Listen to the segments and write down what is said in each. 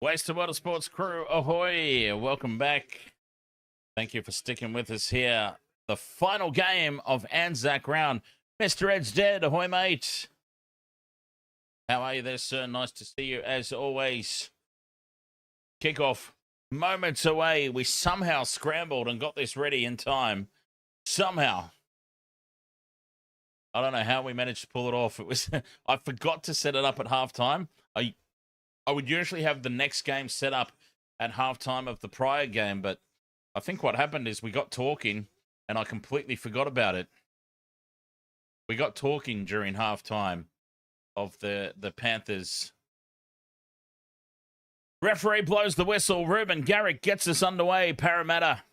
Waste of Water Sports crew, ahoy! Welcome back. Thank you for sticking with us here. The final game of Anzac round. Mr. Ed's dead, ahoy mate. How are you there, sir? Nice to see you as always. Kickoff moments away. We somehow scrambled and got this ready in time. Somehow. I don't know how we managed to pull it off. It was I forgot to set it up at halftime. I would usually have the next game set up at halftime of the prior game, but I think what happened is we got talking and I completely forgot about it. We got talking during halftime of the Panthers. Referee blows the whistle. Ruben Garrick gets us underway. Parramatta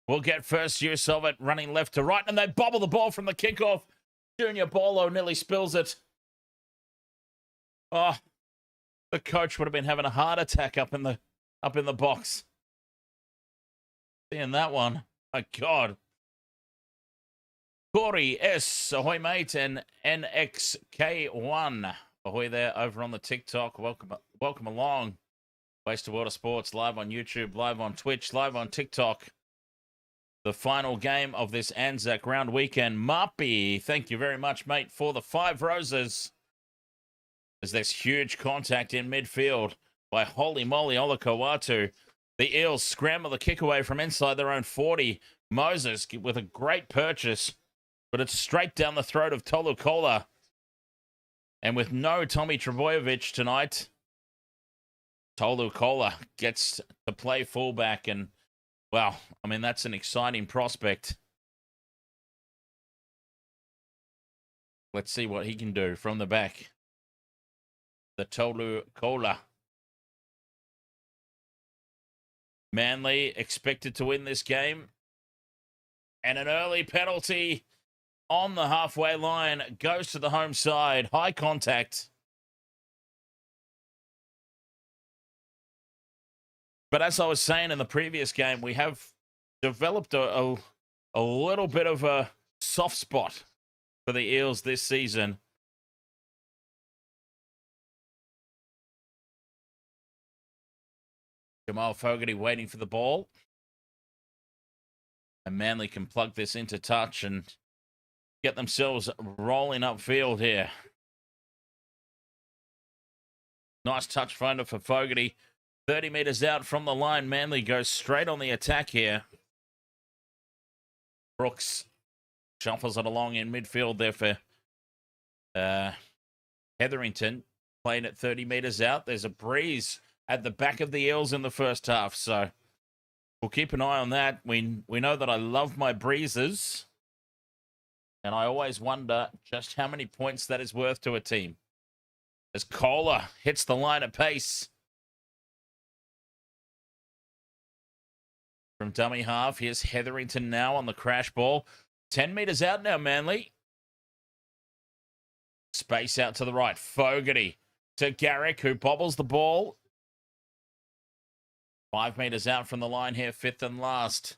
will get first use of it, running left to right, and they bobble the ball from the kickoff. Junior Bolo nearly spills it. Oh, the coach would have been having a heart attack up in the box. Seeing that one. My God. Corey S. Ahoy, mate, and NXK1. Ahoy there over on the TikTok. Welcome along. Waste of Water Sports live on YouTube, live on Twitch, live on TikTok. The final game of this Anzac round weekend. Marpy, thank you very much, mate, for the 5 roses. As there's huge contact in midfield by Holy Moly Olakawatu. The Eels scramble the kick away from inside their own 40. Moses with a great purchase, but it's straight down the throat of Tolutau Koula. And with no Tom Trbojevic tonight, Tolutau Koula gets to play fullback. And, well, I mean, that's an exciting prospect. Let's see what he can do from the back. The Tolutau Koula. Manly expected to win this game. And an early penalty on the halfway line goes to the home side. High contact. But as I was saying in the previous game, we have developed a little bit of a soft spot for the Eels this season. Jamal Fogarty waiting for the ball. And Manly can plug this into touch and get themselves rolling upfield here. Nice touch finder for Fogarty. 30 metres out from the line. Manly goes straight on the attack here. Brooks shuffles it along in midfield there for Hetherington. Playing at 30 metres out. There's a breeze at the back of the Eels in the first half. So we'll keep an eye on that. We know that I love my breezes. And I always wonder just how many points that is worth to a team. As Koula hits the line at pace. From dummy half, here's Hetherington now on the crash ball. 10 metres out now, Manly. Space out to the right. Fogarty to Garrick, who bobbles the ball. 5 metres out from the line here, 5th and last.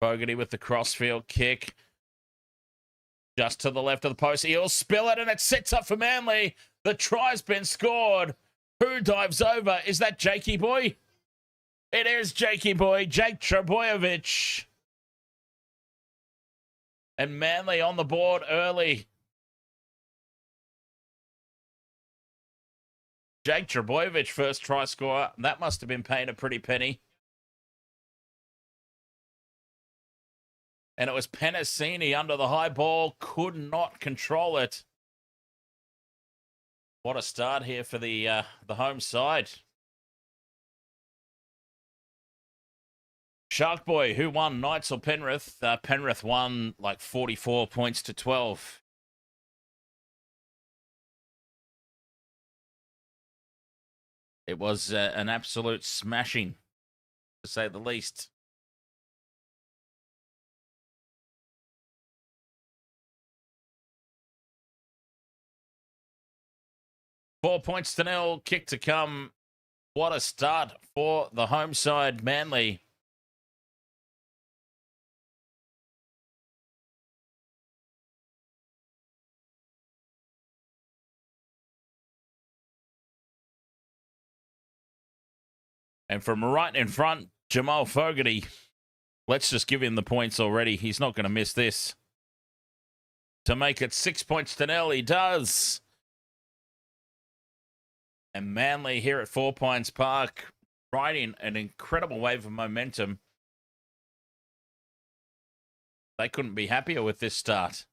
Fogarty with the crossfield kick. Just to the left of the post. Eels spill it, and it sets up for Manly. The try's been scored. Who dives over? Is that Jakey boy? It is Jakey boy, Jake Trbojevic. And Manly on the board early. Jake Trbojevic, first try scorer. That must have been paying a pretty penny. And it was Penasini under the high ball. Could not control it. What a start here for the home side. Shark Boy, who won, Knights or Penrith? Penrith won like 44 points to 12. It was an absolute smashing, to say the least. Four points to 0, kick to come. What a start for the home side, Manly. And from right in front, Jamal Fogarty. Let's just give him the points already. He's not going to miss this. To make it 6 points to 0, he does. And Manly here at 4 Pines Park, riding an incredible wave of momentum. They couldn't be happier with this start.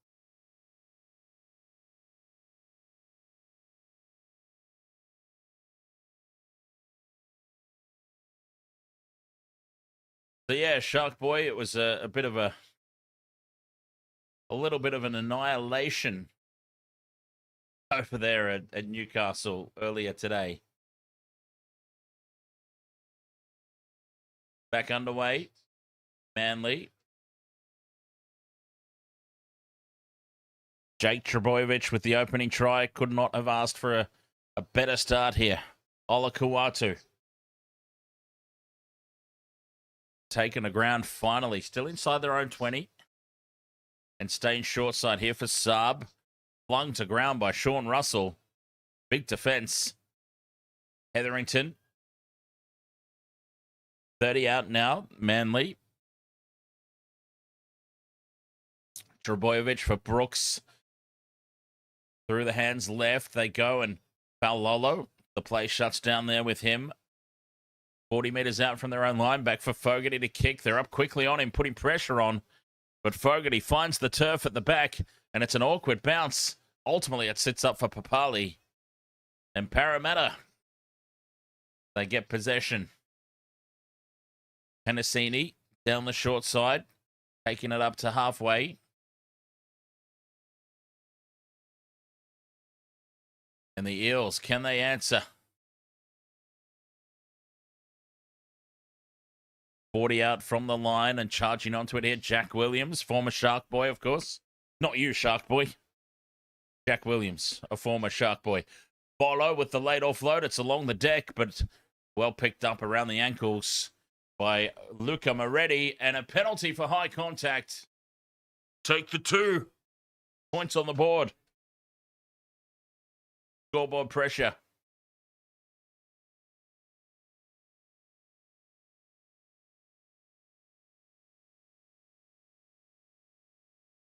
So yeah, Shark Boy, it was a bit of a little bit of an annihilation over there at Newcastle earlier today. Back underway, Manly. Jake Trbojevic with the opening try. Could not have asked for a better start here. Ola Kuatu. Taking the ground finally. Still inside their own 20. And staying short side here for Saab. Flung to ground by Sean Russell. Big defense. Hetherington. 30 out now. Manly. Trbojevic for Brooks. Through the hands left. They go and Faulalo. The play shuts down there with him. 40 metres out from their own line. Back for Fogarty to kick. They're up quickly on him, putting pressure on. But Fogarty finds the turf at the back, and it's an awkward bounce. Ultimately, it sits up for Papali. And Parramatta, they get possession. Penasini down the short side, taking it up to halfway. And the Eels, can they answer? 40 out from the line and charging onto it here. Jack Williams, former Shark Boy, of course. Not you, Shark Boy. Jack Williams, a former Shark Boy. Bolo with the late offload. It's along the deck, but well picked up around the ankles by Luca Moretti. And a penalty for high contact. Take the 2 points on the board. Scoreboard pressure.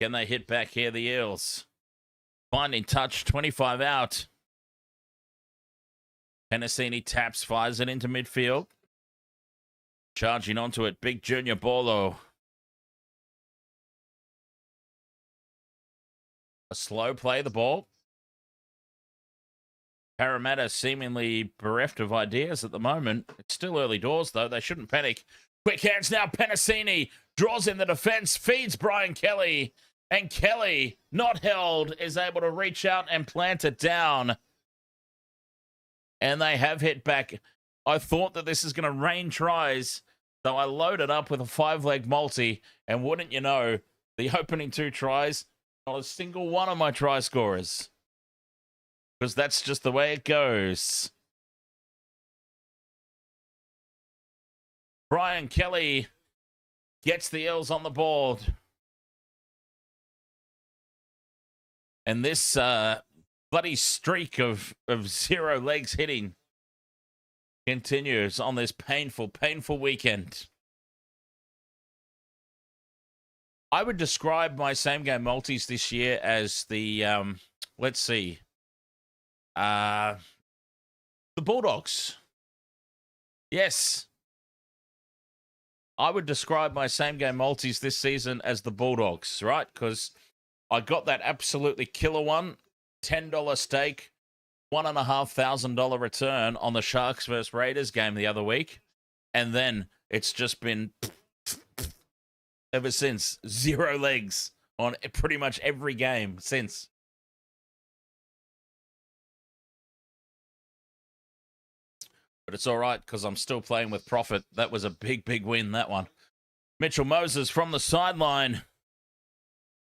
Can they hit back here, the Eels? Finding touch, 25 out. Penasini taps, fires it into midfield. Charging onto it, big Junior Bolo. A slow play, the ball. Parramatta seemingly bereft of ideas at the moment. It's still early doors, though. They shouldn't panic. Quick hands now. Penasini draws in the defense, feeds Brian Kelly. And Kelly, not held, is able to reach out and plant it down. And they have hit back. I thought that this is going to rain tries, so I loaded up with a 5-leg multi. And wouldn't you know, the opening 2 tries, not a single one of my try scorers. Because that's just the way it goes. Brian Kelly gets the Eels on the board. And this bloody streak of 0 legs hitting continues on this painful, painful weekend. I would describe my same-game multis this year as the, let's see, the Bulldogs. Yes. I would describe my same-game multis this season as the Bulldogs, right? Because I got that absolutely killer one, $10 stake, $1,500 return on the Sharks versus Raiders game the other week. And then it's just been ever since. 0 legs on pretty much every game since. But it's all right because I'm still playing with profit. That was a big, big win, that one. Mitchell Moses from the sideline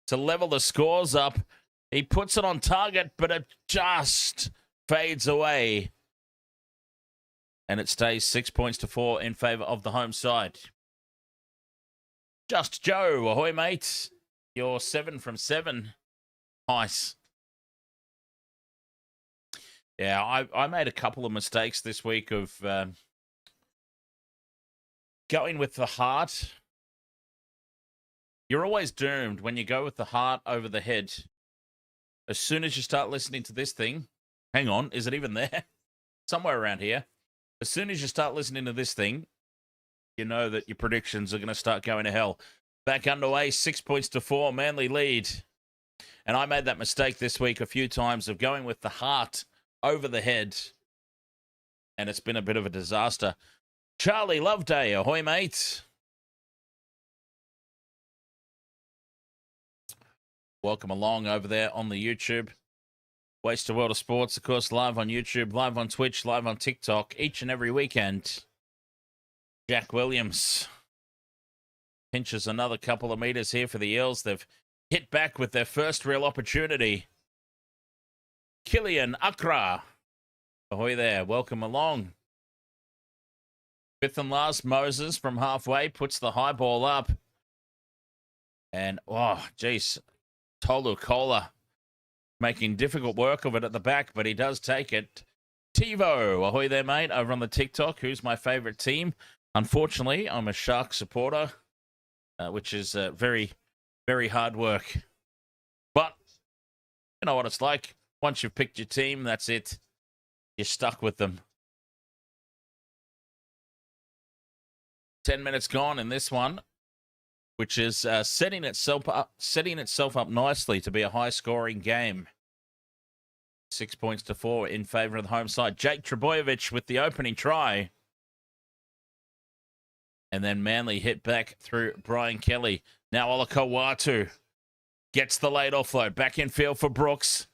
to level the scores up. He puts it on target, but it just fades away. And it stays 6 points to 4 in favour of the home side. Just Joe, ahoy, mate. You're 7 from 7. Nice. Yeah, I made a couple of mistakes this week of going with the heart, you're always doomed when you go with the heart over the head. As soon as you start listening to this thing, hang on, is it even there? Somewhere around here. As soon as you start listening to this thing, you know that your predictions are going to start going to hell. Back underway, 6 points to 4, Manly lead. And I made that mistake this week a few times of going with the heart over the head. And it's been a bit of a disaster. Charlie Loveday, ahoy, mate. Welcome along over there on the YouTube. Waste of World of Sports, of course, live on YouTube, live on Twitch, live on TikTok, each and every weekend. Jack Williams pinches another couple of meters here for the Eels. They've hit back with their first real opportunity. Kilian Akra, ahoy there, welcome along. Fifth and last, Moses from halfway puts the high ball up. And, oh, geez, Tolutau Koula making difficult work of it at the back, but he does take it. Tivo, ahoy there, mate, over on the TikTok. Who's my favourite team? Unfortunately, I'm a Shark supporter, which is very, very hard work. But you know what it's like. Once you've picked your team, that's it. You're stuck with them. 10 minutes gone in this one, which is setting itself up nicely to be a high-scoring game. 6 points to 4 in favour of the home side. Jake Trbojevic with the opening try. And then Manly hit back through Brian Kelly. Now Olakau'atu gets the late offload. Back in field for Brooks.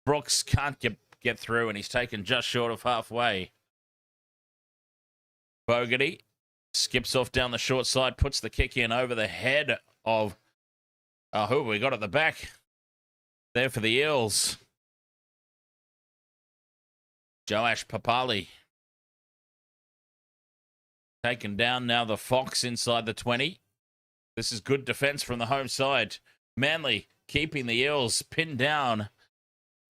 Brooks can't get through, and he's taken just short of halfway. Fogarty skips off down the short side, puts the kick in over the head of... who have we got at the back? There for the Eels. Joash Papali. Taken down now, the Fox inside the 20. This is good defense from the home side. Manly keeping the Eels pinned down.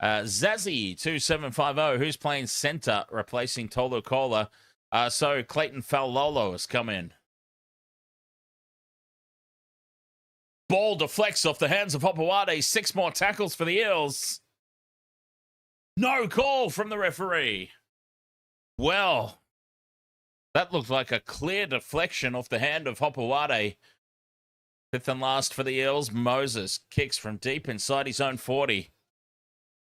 Zazzy 2750, who's playing centre, replacing Tolutau Koula. So Clayton Faulalo has come in. Ball deflects off the hands of Hopewade. 6 more tackles for the Eels. No call from the referee. Well, that looked like a clear deflection off the hand of Hopewade. Fifth and last for the Eels. Moses kicks from deep inside his own 40.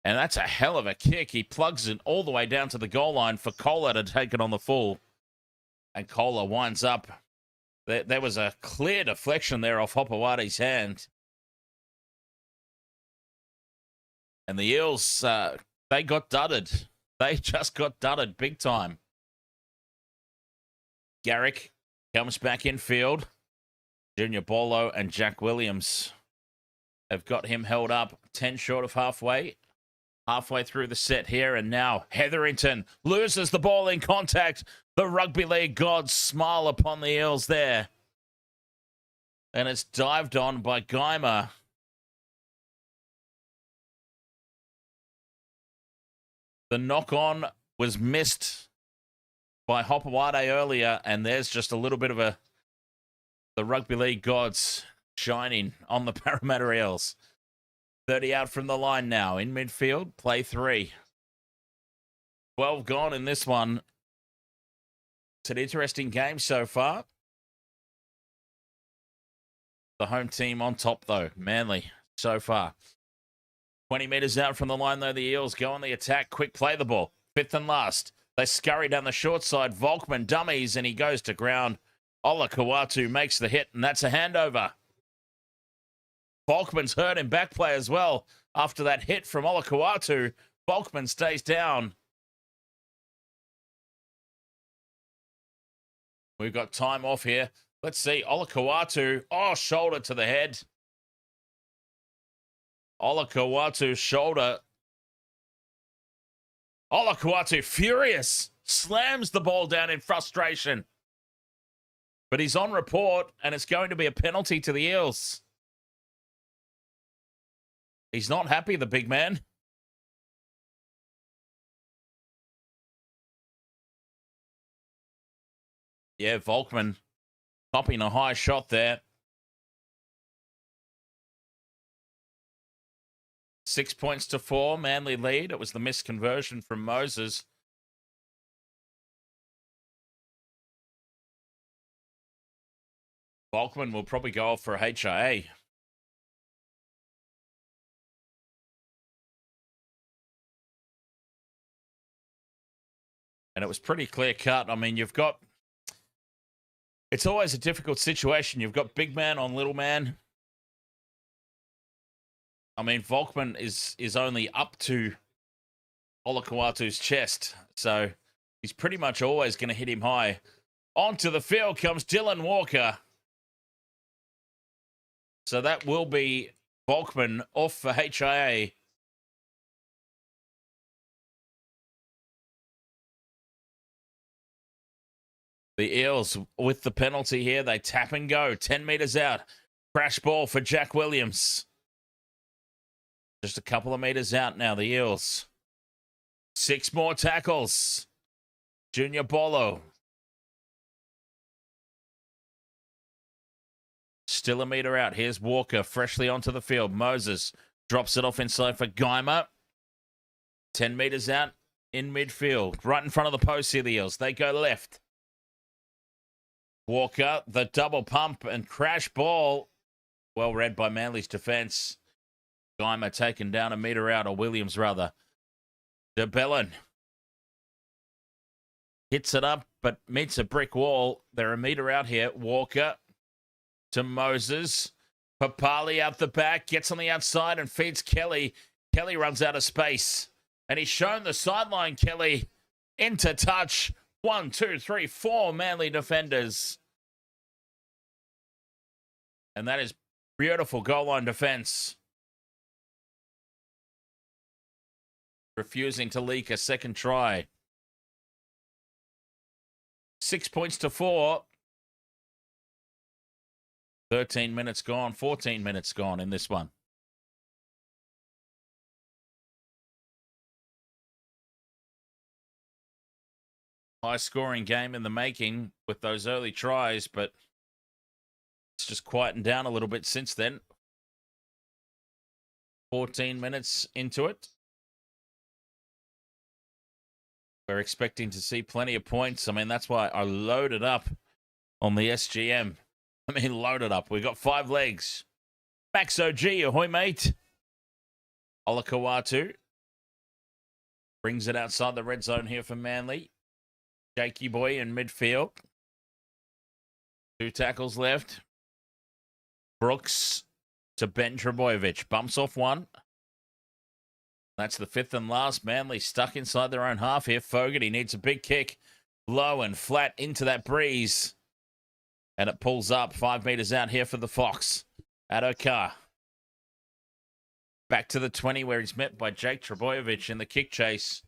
And that's a hell of a kick. He plugs it all the way down to the goal line for Koula to take it on the full. And Koula winds up. There was a clear deflection there off Hopowade's hand. And the Eels, they got dudded. They just got dudded big time. Garrick comes back in field. Junior Bolo and Jack Williams have got him held up 10 short of halfway. Halfway through the set here, and now Hetherington loses the ball in contact. The rugby league gods smile upon the Eels there. And it's dived on by Geimer. The knock-on was missed by Hopewade earlier, and there's just a little bit of the rugby league gods shining on the Parramatta Eels. 30 out from the line now. In midfield, play 3. 12 gone in this one. It's an interesting game so far. The home team on top, though. Manly, so far. 20 metres out from the line, though. The Eels go on the attack. Quick play the ball. Fifth and last. They scurry down the short side. Volkman dummies, and he goes to ground. Olakau'atu makes the hit, and that's a handover. Volkman's hurt in back play as well. After that hit from Olakau'atu, Volkman stays down. We've got time off here. Let's see. Olakau'atu. Oh, shoulder to the head. Olakau'atu's shoulder. Olakau'atu, furious, slams the ball down in frustration. But he's on report, and it's going to be a penalty to the Eels. He's not happy, the big man. Yeah, Volkman Popping a high shot there. 6 points to 4. Manly lead. It was the missed conversion from Moses. Volkman will probably go off for a HIA. And it was pretty clear cut. I mean, you've got... It's always a difficult situation. You've got big man on little man. I mean, Volkman is only up to Olakau'atu's chest. So he's pretty much always going to hit him high. Onto the field comes Dylan Walker. So that will be Volkman off for HIA. The Eels with the penalty here. They tap and go. 10 metres out. Crash ball for Jack Williams. Just a couple of metres out now, the Eels. 6 more tackles. Junior Bolo. Still a metre out. Here's Walker freshly onto the field. Moses drops it off inside for Geimer. 10 metres out in midfield. Right in front of the post here, the Eels. They go left. Walker, the double pump and crash ball. Well read by Manly's defence. Geimer taken down a metre out, or Williams rather. De Bellin hits it up, but meets a brick wall. They're a metre out here. Walker to Moses. Papali out the back, gets on the outside and feeds Kelly. Kelly runs out of space. And he's shown the sideline, Kelly, into touch. 1, 2, 3, 4 Manly defenders. And that is beautiful goal line defence. Refusing to leak a second try. 6 points to 4. 13 minutes gone, 14 minutes gone in this one. High-scoring game in the making with those early tries, but it's just quietened down a little bit since then. 14 minutes into it. We're expecting to see plenty of points. I mean, that's why I loaded up on the SGM. I mean, loaded up. We've got 5 legs. Max OG, ahoy, mate. Olakau'atu brings it outside the red zone here for Manly. Jakey boy in midfield. 2 tackles left. Brooks to Ben Trbojevic. Bumps off one. That's the 5th and last. Manly stuck inside their own half here. Fogarty needs a big kick. Low and flat into that breeze. And it pulls up 5 metres out here for the Fox. Adokar. Back to the 20 where he's met by Jake Trbojevic in the kick chase.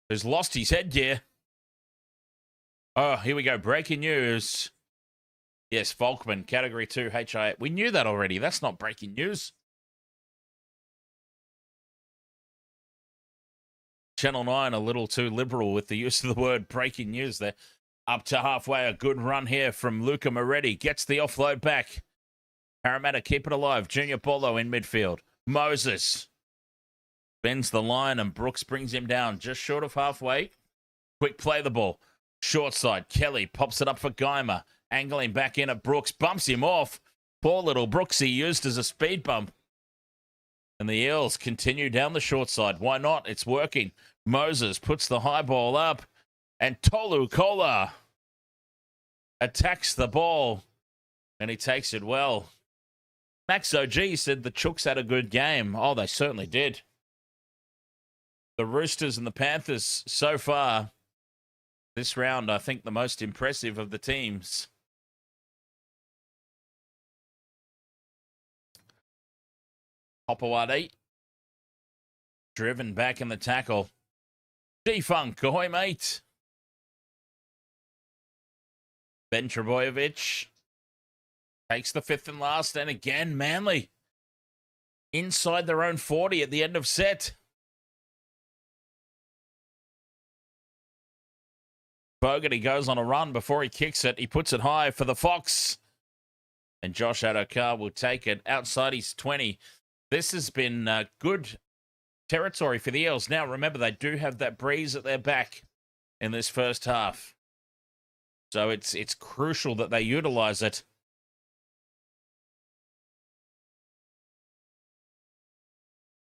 Who's lost his headgear. Oh, here we go. Breaking news. Yes, Volkman, Category 2, HIA. We knew that already. That's not breaking news. Channel 9 a little too liberal with the use of the word breaking news there. Up to halfway, a good run here from Luca Moretti. Gets the offload back. Parramatta keep it alive. Junior Bolo in midfield. Moses bends the line and Brooks brings him down just short of halfway. Quick play the ball. Short side. Kelly pops it up for Geimer. Angling back in at Brooks. Bumps him off. Poor little Brooksy used as a speed bump. And the Eels continue down the short side. Why not? It's working. Moses puts the high ball up. And Tolutau Koula attacks the ball. And he takes it well. Max OG said the Chooks had a good game. Oh, they certainly did. The Roosters and the Panthers so far, this round, I think the most impressive of the teams. Hopewadi driven back in the tackle. G-Funk, ahoy, mate. Ben Trbojevic takes the 5th and last, and again, Manly inside their own 40 at the end of set. Fogarty goes on a run before he kicks it. He puts it high for the Fox. And Josh Adokar will take it outside his 20. This has been good territory for the Eels. Now, remember, they do have that breeze at their back in this first half. So it's crucial that they utilise it.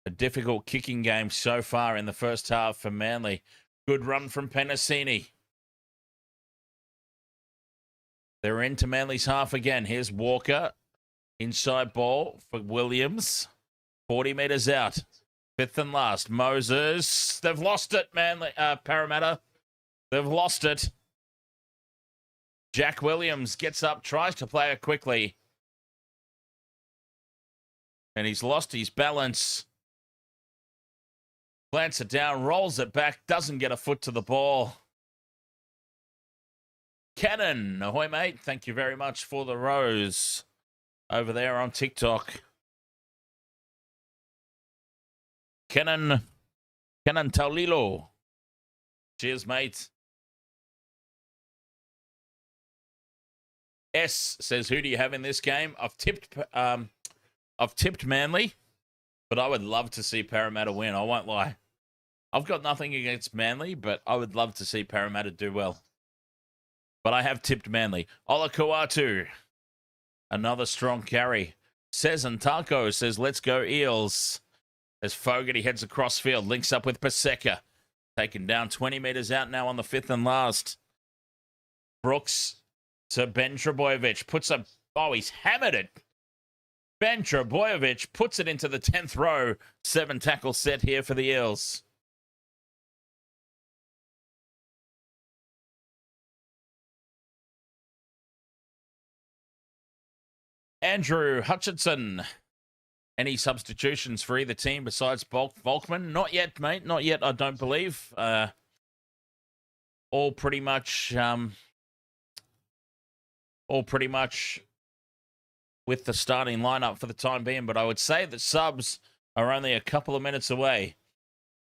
A difficult kicking game so far in the first half for Manly. Good run from Penasini. They're into Manly's half again. Here's Walker. Inside ball for Williams. 40 metres out. Fifth and last. Moses. They've lost it, Manly. Parramatta. They've lost it. Jack Williams gets up, tries to play it quickly. And he's lost his balance. Plants it down, rolls it back, doesn't get a foot to the ball. Cannon, ahoy, mate. Thank you very much for the rose over there on TikTok. Kieran Foran. Cheers, mate. S says, who do you have in this game? I've tipped Manly, but I would love to see Parramatta win. I won't lie. I've got nothing against Manly, but I would love to see Parramatta do well. But I have tipped Manly. Ola Kuatu. Another strong carry. Cezan Taco says, let's go Eels. As Fogarty heads across field, links up with Paseka. Taken down 20 metres out now on the fifth and last. Brooks to Ben Trbojevic. Puts a... Oh, he's hammered it. Ben Trbojevic puts it into the 10th row. 7 tackle set here for the Eels. Andrew Hutchinson. Any substitutions for either team besides Volkman? Not yet, mate. Not yet, I don't believe. All pretty much with the starting lineup for the time being. But I would say that subs are only a couple of minutes away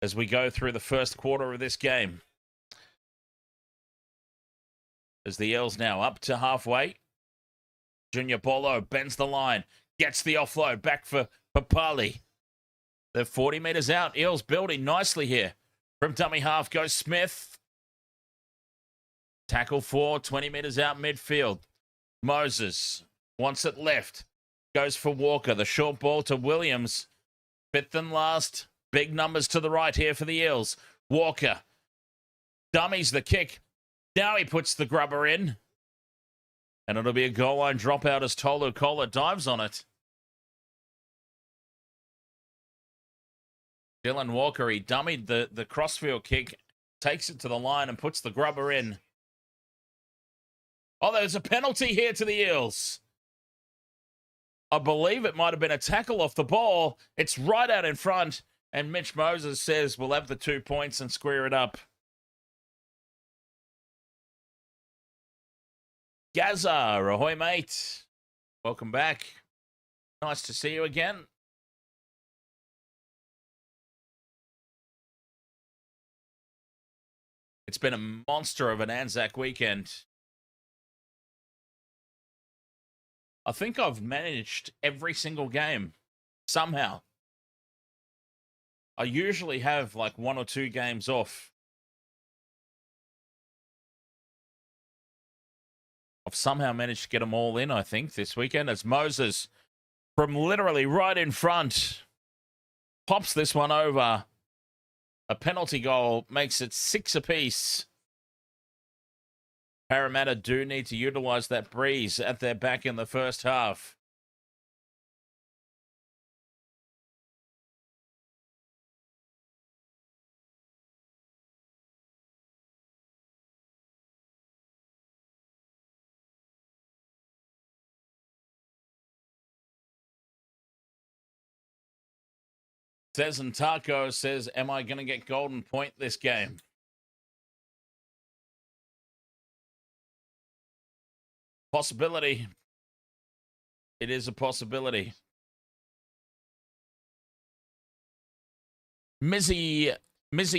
as we go through the first quarter of this game. As the Eels now up to halfway. Junior Bolo bends the line. Gets the offload back for Papali. They're 40 metres out. Eels building nicely here. From dummy half goes Smith. Tackle 4, 20 metres out midfield. Moses wants it left. Goes for Walker. The short ball to Williams. Fifth and last. Big numbers to the right here for the Eels. Walker. Dummies the kick. Now he puts the grubber in. And it'll be a goal line dropout as Tolutau Koula dives on it. Dylan Walker, he dummied the crossfield kick, takes it to the line and puts the grubber in. Oh, there's a penalty here to the Eels. I believe it might have been a tackle off the ball. It's right out in front. And Mitch Moses says we'll have the 2 points and square it up. Gaza, ahoy, mate. Welcome back. Nice to see you again. It's been a monster of an Anzac weekend. I think I've managed every single game somehow. I usually have like 1 or 2 games off. I've somehow managed to get them all in, I think, this weekend. As Moses, from literally right in front, pops this one over. A penalty goal makes it 6 apiece. Parramatta do need to utilise that breeze at their back in the first half. Cezan Taco says, am I going to get golden point this game? Possibility. It is a possibility. Mizzy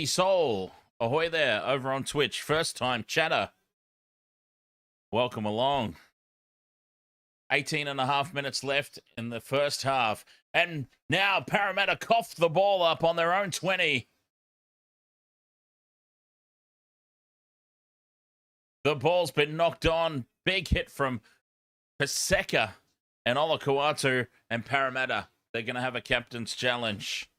Soul, ahoy there, over on Twitch. First time chatter. Welcome along. 18 and a half minutes left in the first half. And now Parramatta coughed the ball up on their own 20. The ball's been knocked on. Big hit from Paseka and Olakau'atu and Parramatta. They're going to have a captain's challenge.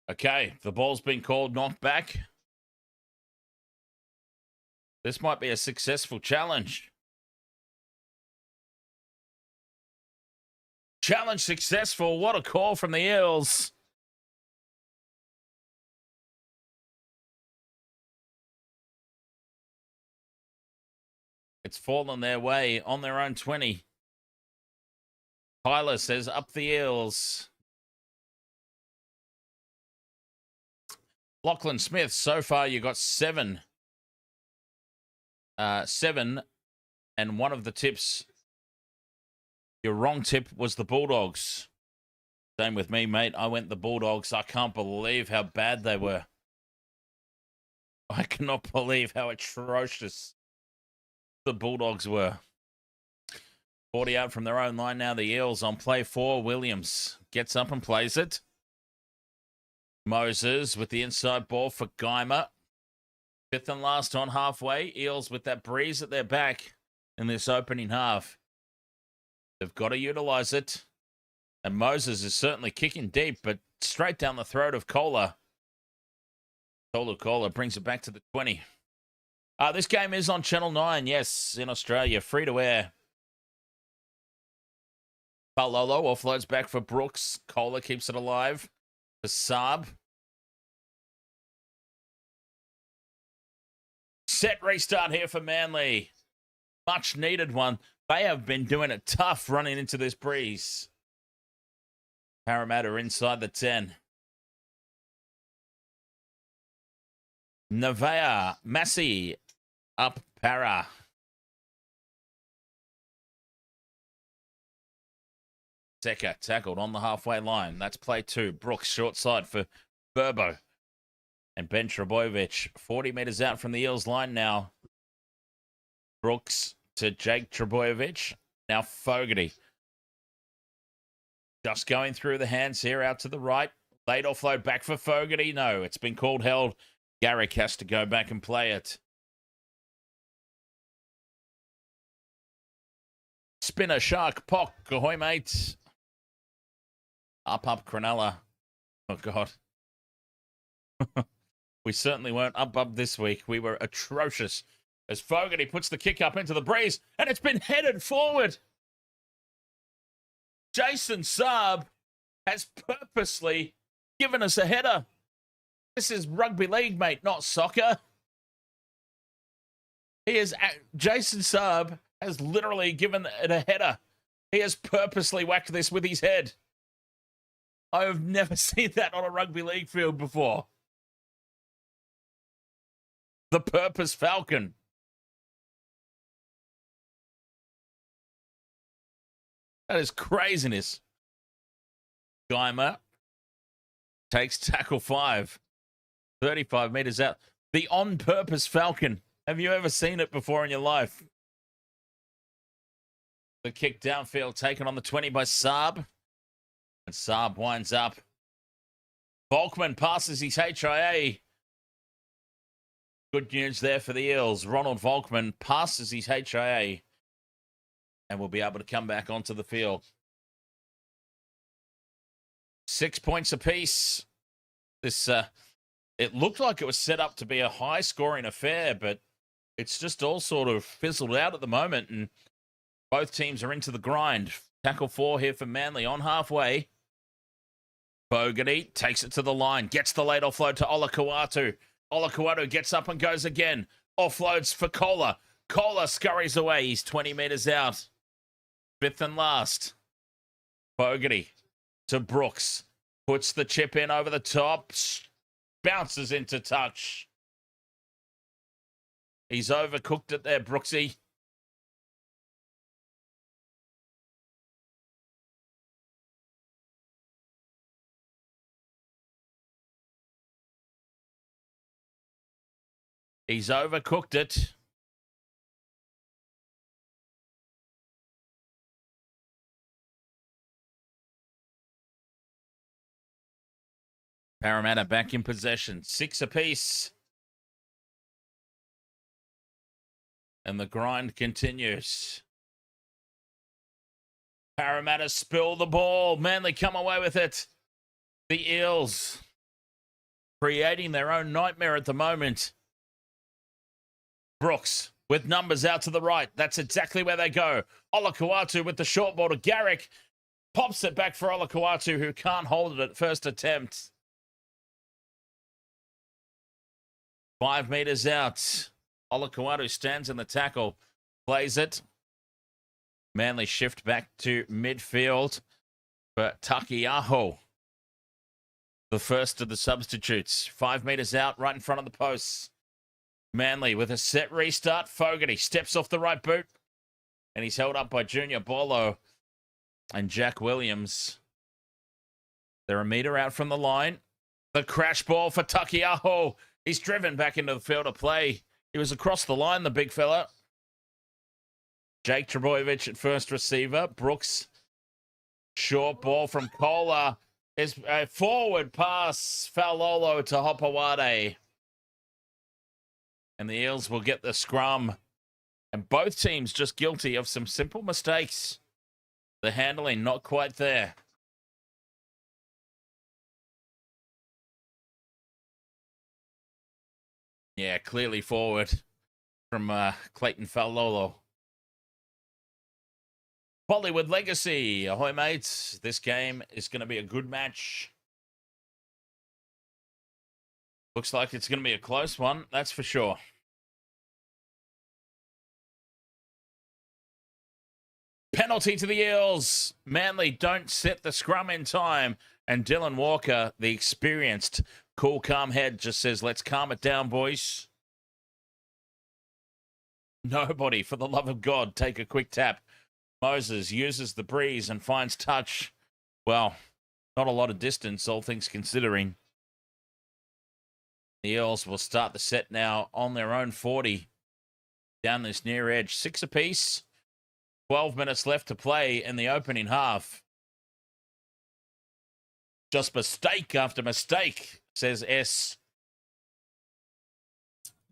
Okay, the ball's been called, knocked back. This might be a successful challenge. Challenge successful. What a call from the Eels. It's fallen their way on their own 20. Tyler says, up the Eels. Lachlan Smith, so far you got 7. 7, and one of the tips, your wrong tip was the Bulldogs. Same with me, mate. I went the Bulldogs. I can't believe how bad they were. I cannot believe how atrocious the Bulldogs were. 40 out from their own line now. The Eels on play 4. Williams gets up and plays it. Moses with the inside ball for Geimer. 5th and last on halfway. Eels with that breeze at their back in this opening half. They've got to utilize it. And Moses is certainly kicking deep, but straight down the throat of Koula. Tolutau Koula brings it back to the 20. This game is on Channel 9, yes, in Australia. Free to air. Faulalo offloads back for Brooks. Koula keeps it alive. For Saab. Set restart here for Manly. Much needed one. They have been doing it tough running into this breeze. Parramatta inside the 10. Nevea, Massey, up Para. Seka tackled on the halfway line. That's play 2. Brooks short side for Burbo. And Ben Trbojevic, 40 metres out from the Eels line now. Brooks to Jake Trbojevic. Now Fogarty. Just going through the hands here out to the right. Late offload back for Fogarty. No, it's been called held. Garrick has to go back and play it. Spinner, Shark, Pock, ahoy, mates. Up, Cronulla. Oh, God. We certainly weren't up this week. We were atrocious. As Fogarty puts the kick up into the breeze, and it's been headed forward. Jason Saab has purposely given us a header. This is rugby league, mate, not soccer. Jason Saab has literally given it a header. He has purposely whacked this with his head. I have never seen that on a rugby league field before. The Purpose Falcon. That is craziness. Geimer takes tackle 5. 35 metres out. The on-purpose Falcon. Have you ever seen it before in your life? The kick downfield taken on the 20 by Saab. And Saab winds up. Volkman passes his HIA. Good news there for the Eels. Ronald Volkman passes his HIA. And will be able to come back onto the field. 6 points apiece. This, it looked like it was set up to be a high-scoring affair, but it's just all sort of fizzled out at the moment, and both teams are into the grind. Tackle 4 here for Manly on halfway. Fogarty takes it to the line, gets the late offload to Olakau'atu. Olakau'atu gets up and goes again. Offloads for Koula. Koula scurries away. He's 20 metres out. 5th and last. Fogarty to Brooks. Puts the chip in over the top. bounces into touch. He's overcooked it there, Brooksy. He's overcooked it. Parramatta back in possession. 6 apiece. And the grind continues. Parramatta spill the ball. Manly come away with it. The Eels creating their own nightmare at the moment. Brooks with numbers out to the right. That's exactly where they go. Olakau'atu with the short ball to Garrick. Pops it back for Olakau'atu, who can't hold it at first attempt. 5 meters out. Olakau'atu stands in the tackle. Plays it. Manly shift back to midfield for Takiaho. The first of the substitutes. 5 meters out, right in front of the posts. Manly with a set restart. Fogarty steps off the right boot. And he's held up by Junior Bolo and Jack Williams. They're a meter out from the line. The crash ball for Takiaho. He's driven back into the field of play. He was across the line, the big fella. Jake Trbojevic at first receiver. Brooks. Short ball from Koula. Is a forward pass. Faulalo to Hopewade. And the Eels will get the scrum. And both teams just guilty of some simple mistakes. The handling not quite there. Yeah, clearly forward from Clayton Faulalo. Bollywood Legacy. Ahoy, mates. This game is going to be a good match. Looks like it's going to be a close one, that's for sure. Penalty to the Eels. Manly don't set the scrum in time. And Dylan Walker, the experienced, cool, calm head, just says, let's calm it down, boys. Nobody, for the love of God, take a quick tap. Moses uses the breeze and finds touch. Well, not a lot of distance, all things considering. The Eels will start the set now on their own 40. Down this near edge. 6 apiece. 12 minutes left to play in the opening half. Just mistake after mistake, says S.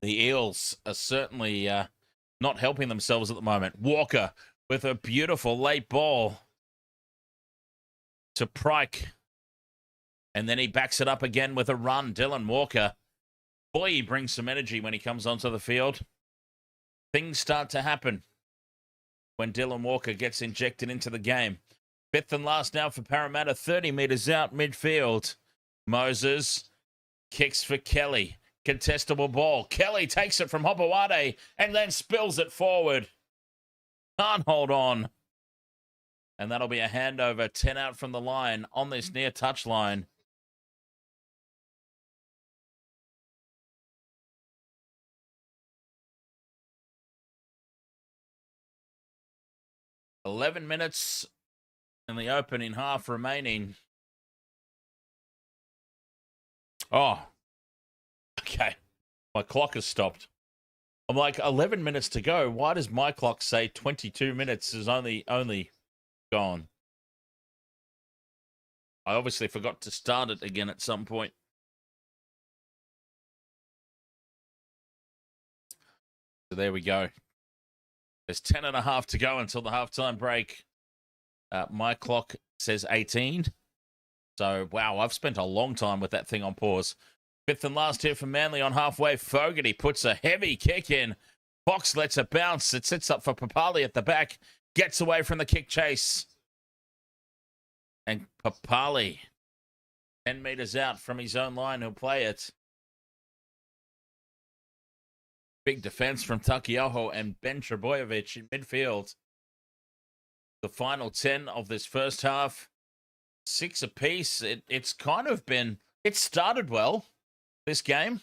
The Eels are certainly not helping themselves at the moment. Walker with a beautiful late ball to Pryke. And then he backs it up again with a run. Dylan Walker. Boy, he brings some energy when he comes onto the field. Things start to happen when Dylan Walker gets injected into the game. 5th and last now for Parramatta. 30 meters out midfield. Moses kicks for Kelly. Contestable ball. Kelly takes it from Hopewade and then spills it forward. Can't hold on. And that'll be a handover. 10 out from the line on this near touch line. $11 minutes in the opening half remaining. Oh, okay. My clock has stopped. I'm like, 11 minutes to go. Why does my clock say 22 minutes is only gone? I obviously forgot to start it again at some point. So there we go. There's 10 and a half to go until the halftime break. My clock says 18. So, wow, I've spent a long time with that thing on pause. 5th and last here for Manly on halfway. Fogarty puts a heavy kick in. Fox lets it bounce. It sits up for Papali at the back. Gets away from the kick chase. And Papali, 10 meters out from his own line, he'll play it. Big defense from Takiaho and Ben Trbojevic in midfield. The final 10 of this first half. 6 apiece. It's kind of been... It started well. this game,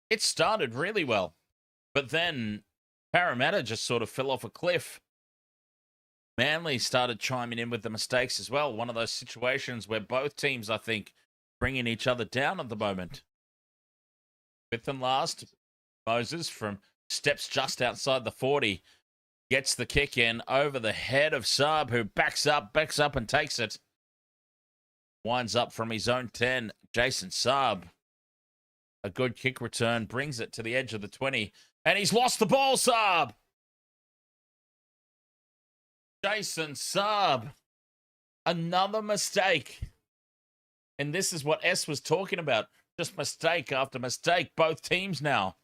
it started really well. But then Parramatta just sort of fell off a cliff. Manly started chiming in with the mistakes as well. One of those situations where both teams, I think, bringing each other down at the moment. Fifth and last, Moses from steps just outside the 40. Gets the kick in over the head of Saab, who backs up and takes it. Winds up from his own 10, Jason Saab. A good kick return, brings it to the edge of the 20. And he's lost the ball, Saab. Jason Saab. Another mistake. And this is what S was talking about. Just mistake after mistake. Both teams now.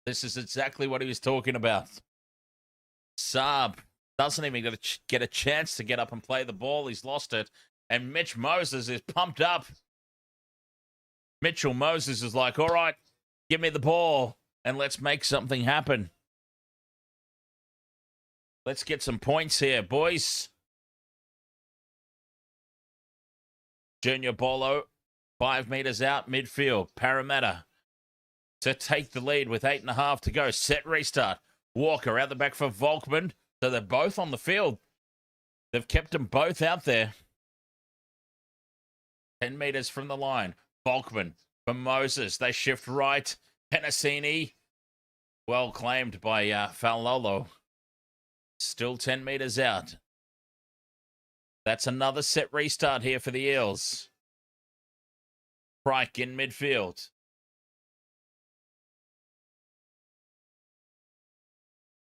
This is exactly what he was talking about. Saab doesn't even get a chance to get up and play the ball. He's lost it. And Mitch Moses is pumped up. Mitchell Moses is like, all right, give me the ball and let's make something happen. Let's get some points here, boys. Junior Bolo, 5 meters out, midfield. Parramatta to take the lead with 8.5 to go. Set restart. Walker out the back for Volkman. So they're both on the field. They've kept them both out there. 10 meters from the line. Volkman for Moses. They shift right. Penasini. Well claimed by Faulalo. Still 10 meters out. That's another set restart here for the Eels. Pryke in midfield.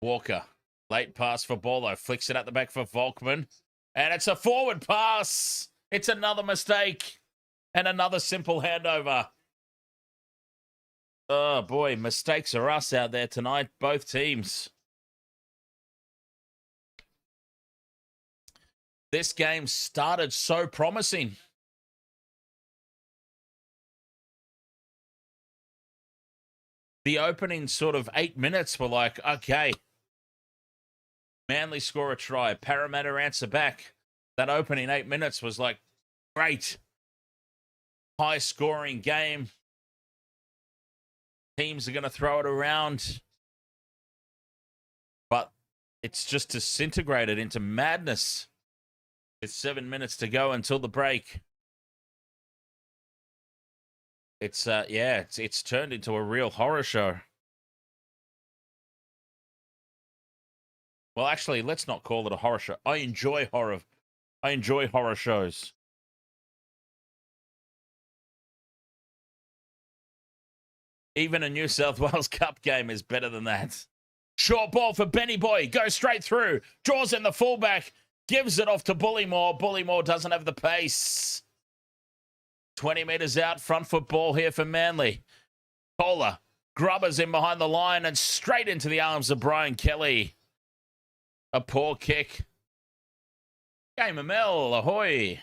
Walker. Late pass for Bolo. Flicks it at the back for Volkman. And it's a forward pass. It's another mistake. And another simple handover. Oh, boy. Mistakes are us out there tonight. Both teams. This game started so promising. The opening sort of 8 minutes were like, okay. Manly score a try. Parramatta answer back. That opening 8 minutes was like, great. High-scoring game. Teams are going to throw it around. But it's just disintegrated into madness. It's 7 minutes to go until the break. It's turned into a real horror show. Well, actually, let's not call it a horror show. I enjoy horror shows. Even a New South Wales Cup game is better than that. Short ball for Benny Boy. Goes straight through. Draws in the fullback. Gives it off to Bullymore. Bullymore doesn't have the pace. 20 metres out. Front foot ball here for Manly. Koula. Grubbers in behind the line and straight into the arms of Brian Kelly. A poor kick. Game of Mel. Ahoy.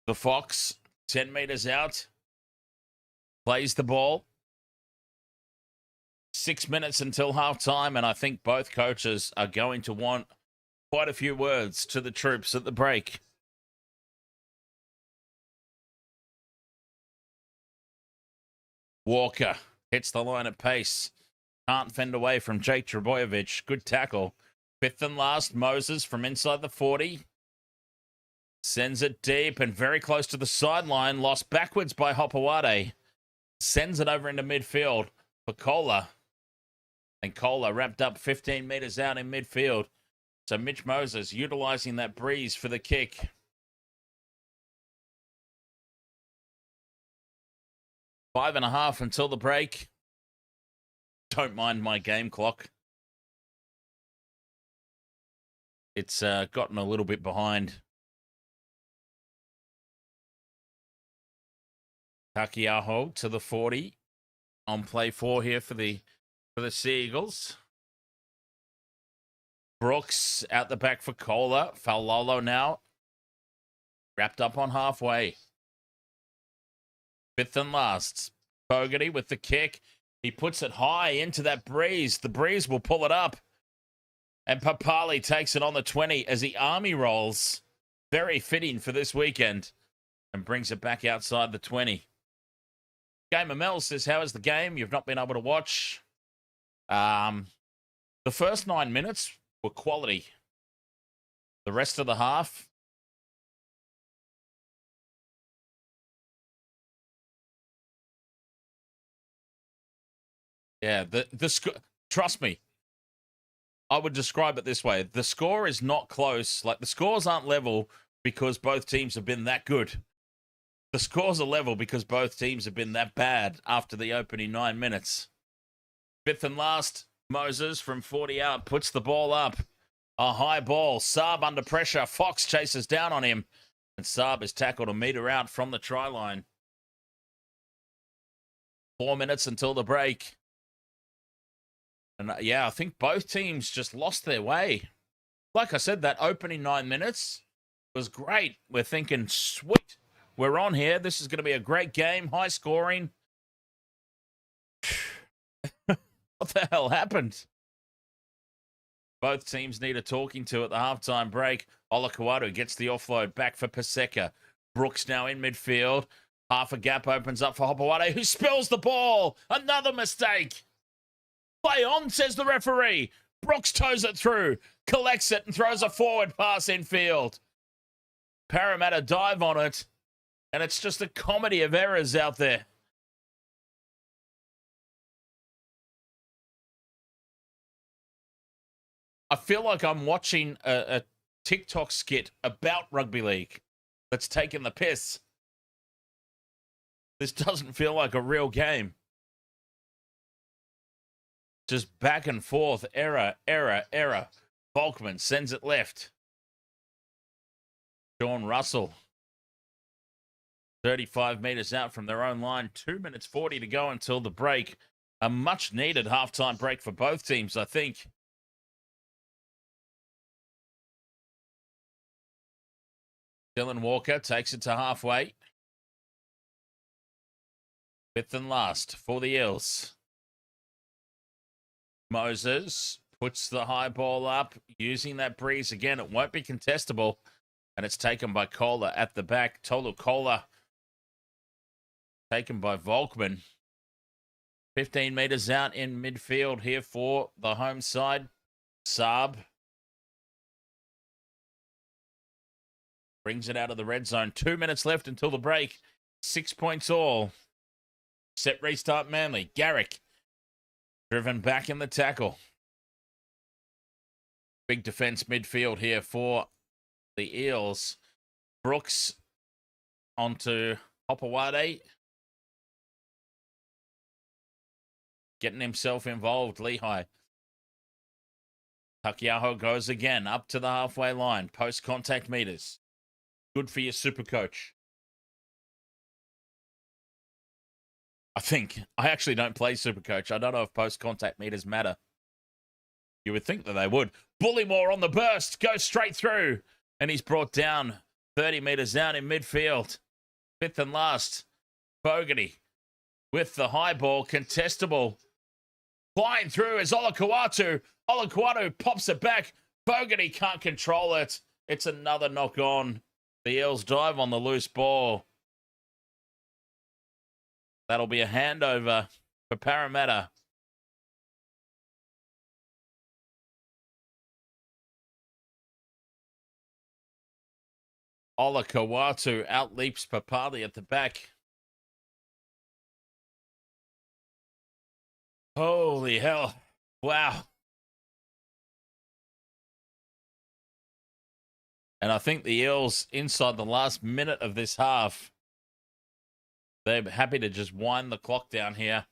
The Fox, 10 metres out, plays the ball. 6 minutes until halftime, and I think both coaches are going to want quite a few words to the troops at the break. Walker hits the line at pace. Can't fend away from Jake Trbojevic. Good tackle. Fifth and last, Moses from inside the 40. Sends it deep and very close to the sideline. Lost backwards by Hopewade. Sends it over into midfield for Koula. And Koula wrapped up 15 metres out in midfield. So Mitch Moses utilising that breeze for the kick. 5.5 until the break. Don't mind my game clock. It's gotten a little bit behind. Takiaho to the 40 on play 4 here for the Seagulls. Brooks out the back for Koula. Faulalo now wrapped up on halfway. Fifth and last. Fogarty with the kick. He puts it high into that breeze. The breeze will pull it up. And Papali takes it on the 20 as the Army rolls. Very fitting for this weekend. And brings it back outside the 20. Gamer Mel says, how is the game? You've not been able to watch. The first 9 minutes were quality. The rest of the half, yeah, trust me, I would describe it this way. The score is not close. Like, the scores aren't level because both teams have been that good. The scores are level because both teams have been that bad after the opening 9 minutes. Fifth and last, Moses from 40 out puts the ball up. A high ball. Saab under pressure. Fox chases down on him. And Saab is tackled a metre out from the try line. 4 minutes until the break. And yeah, I think both teams just lost their way. Like I said, that opening 9 minutes was great. We're thinking, sweet, we're on here. This is going to be a great game, high scoring. What the hell happened? Both teams need a talking to at the halftime break. Olakau'atu gets the offload back for Paseka. Brooks now in midfield. Half a gap opens up for Hopoate, who spills the ball. Another mistake. Play on, says the referee. Brooks toes it through, collects it, and throws a forward pass infield. Parramatta dive on it, and it's just a comedy of errors out there. I feel like I'm watching a TikTok skit about rugby league that's taking the piss. This doesn't feel like a real game. Just back and forth, error, error, error. Volkman sends it left. Sean Russell. 35 metres out from their own line. 2 minutes 40 to go until the break. A much-needed halftime break for both teams, I think. Dylan Walker takes it to halfway. Fifth and last for the Eels. Moses puts the high ball up, using that breeze again. It won't be contestable, and it's taken by Koula at the back. Tolutau Koula taken by Volkman. 15 metres out in midfield here for the home side. Saab brings it out of the red zone. 2 minutes left until the break. 6 points all. Set restart Manly. Garrick driven back in the tackle. Big defense midfield here for the Eels. Brooks onto Hopawade. Getting himself involved. Lehigh. Takiaho goes again up to the halfway line. Post contact meters. Good for your super coach. I actually don't play Supercoach. I don't know if post-contact meters matter. You would think that they would. Bullymore on the burst, goes straight through, and he's brought down 30 metres down in midfield. Fifth and last, Fogarty with the high ball, contestable. Flying through is Olakau'atu. Olakau'atu pops it back. Fogarty can't control it. It's another knock on. The Eels dive on the loose ball. That'll be a handover for Parramatta. Olakau'atu outleaps Papali at the back. Holy hell. Wow. And I think the Eels, inside the last minute of this half, they're happy to just wind the clock down here.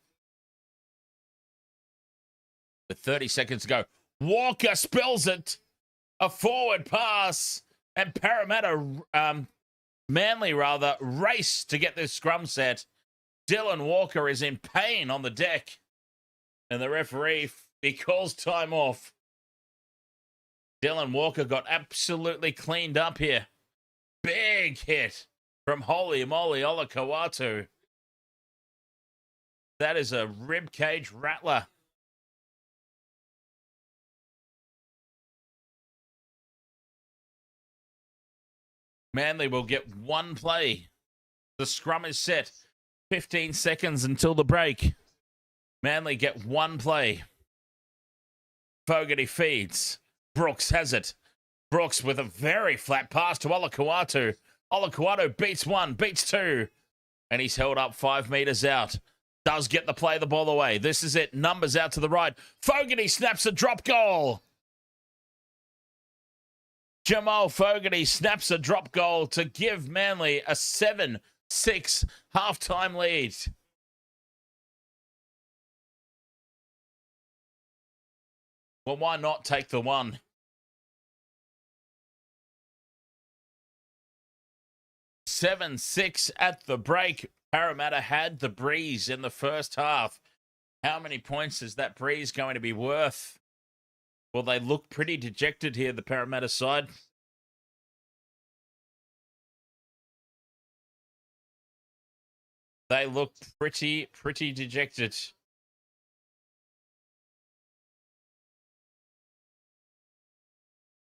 With 30 seconds to go. Walker spills it. A forward pass. And Parramatta, Manly rather, race to get this scrum set. Dylan Walker is in pain on the deck. And the referee, he calls time off. Dylan Walker got absolutely cleaned up here. Big hit from Holy Moly Olakau'atu. That is a ribcage rattler. Manly will get one play. The scrum is set. 15 seconds until the break. Manly get one play. Fogarty feeds. Brooks has it. Brooks with a very flat pass to Olakau'atu. Olakau'atu beats one, beats two. And he's held up 5 metres out. Does get the play the ball away. This is it. Numbers out to the right. Fogarty snaps a drop goal. Jamal Fogarty snaps a drop goal to give Manly a 7-6 halftime lead. Well, why not take the one? 7-6 at the break. Parramatta had the breeze in the first half. How many points is that breeze going to be worth? Well, they look pretty dejected here, the Parramatta side. They look pretty dejected.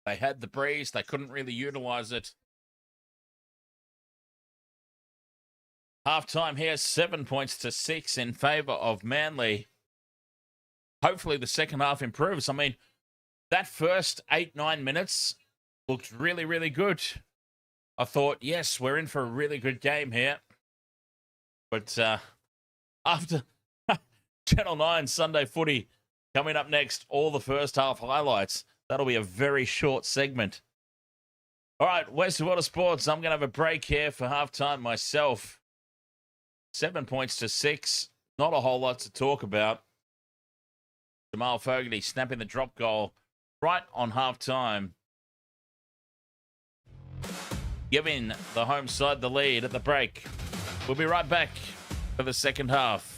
They had the breeze. They couldn't really utilise it. Half-time here, 7 points to 6 in favour of Manly. Hopefully the second half improves. I mean, that first 8-9 minutes looked really good. I thought, yes, we're in for a really good game here. But after Channel 9 Sunday Footy coming up next, all the first half highlights, that'll be a very short segment. All right, West Water Sports, I'm going to have a break here for halftime myself. 7 points to 6. Not a whole lot to talk about. Jamal Fogarty snapping the drop goal right on halftime, giving the home side the lead at the break. We'll be right back for the second half.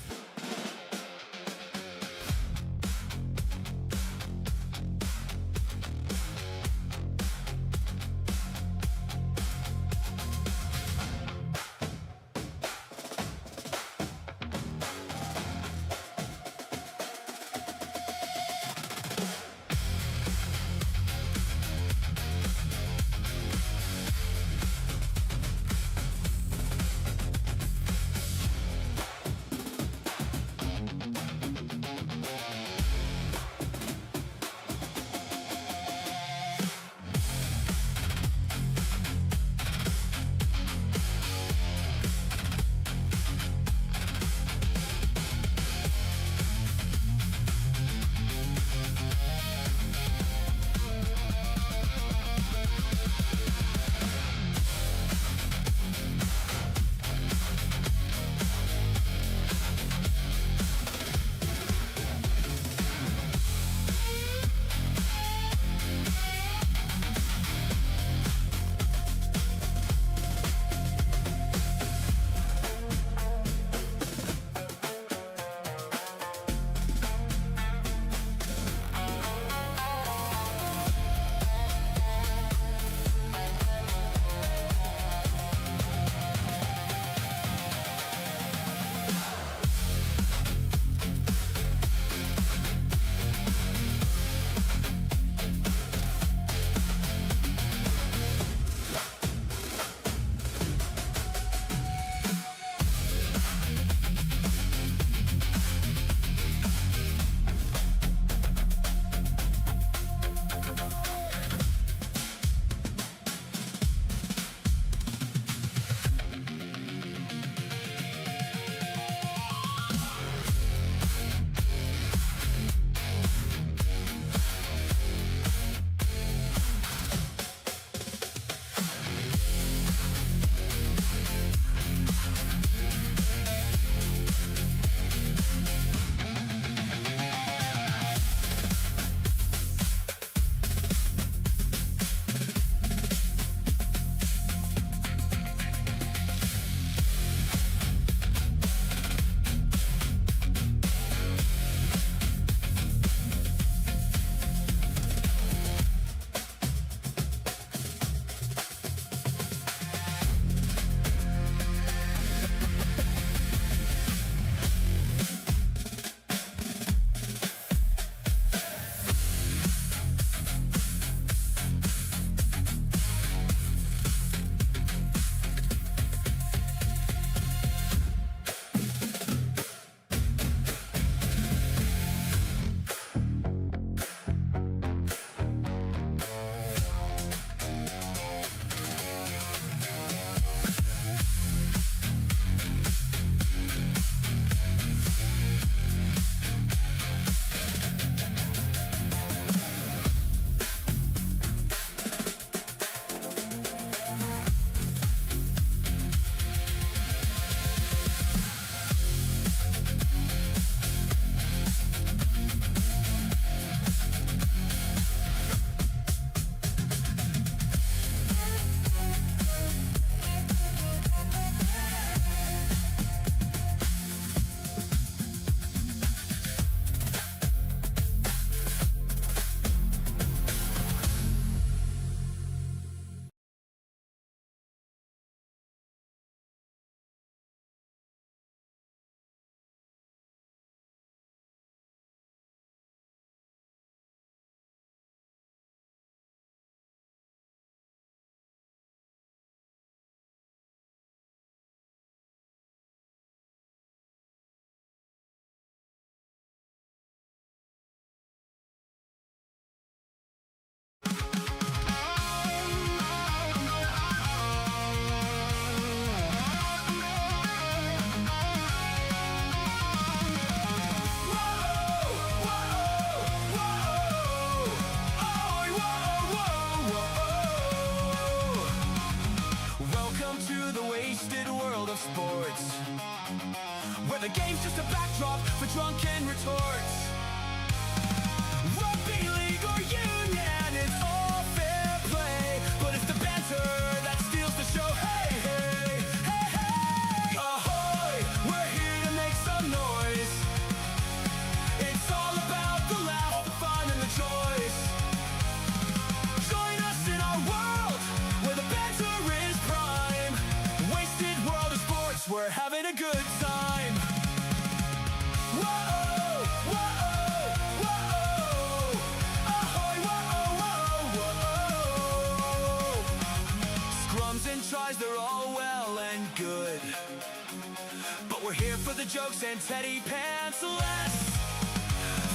the jokes and teddy pants less.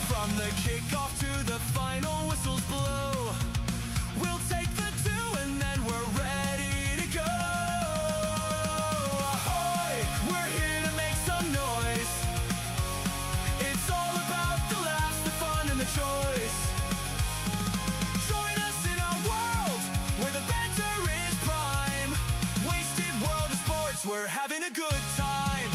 From the kickoff to the final whistles blow, we'll take the two and then we're ready to go. Ahoy, we're here to make some noise. It's all about the laughs, the fun and the choice. Join us in a world where the banter is prime. Wasted world of sports, we're having a good time.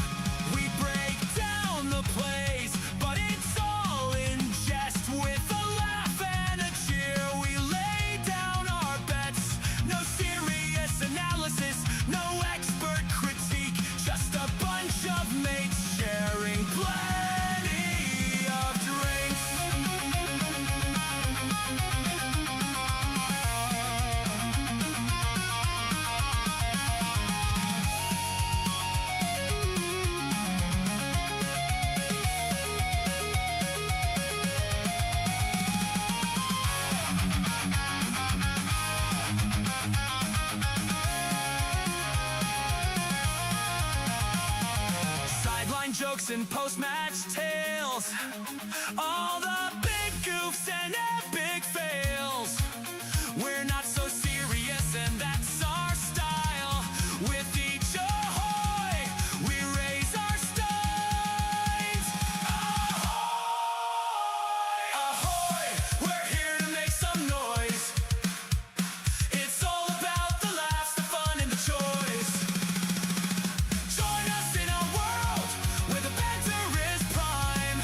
We break down the plays, but it's all in jest. With a laugh and a cheer, we lay down our bets. No serious analysis, no expert critique, just a bunch of mates sharing plenty of drinks. Sideline jokes and post-match tales, all the big goofs and epic fails. We're not so serious and that's our style. With each ahoy, we raise our steins. Ahoy, ahoy, we're here to make some noise. It's all about the laughs, the fun and the choice. Join us in a world where the banter is prime.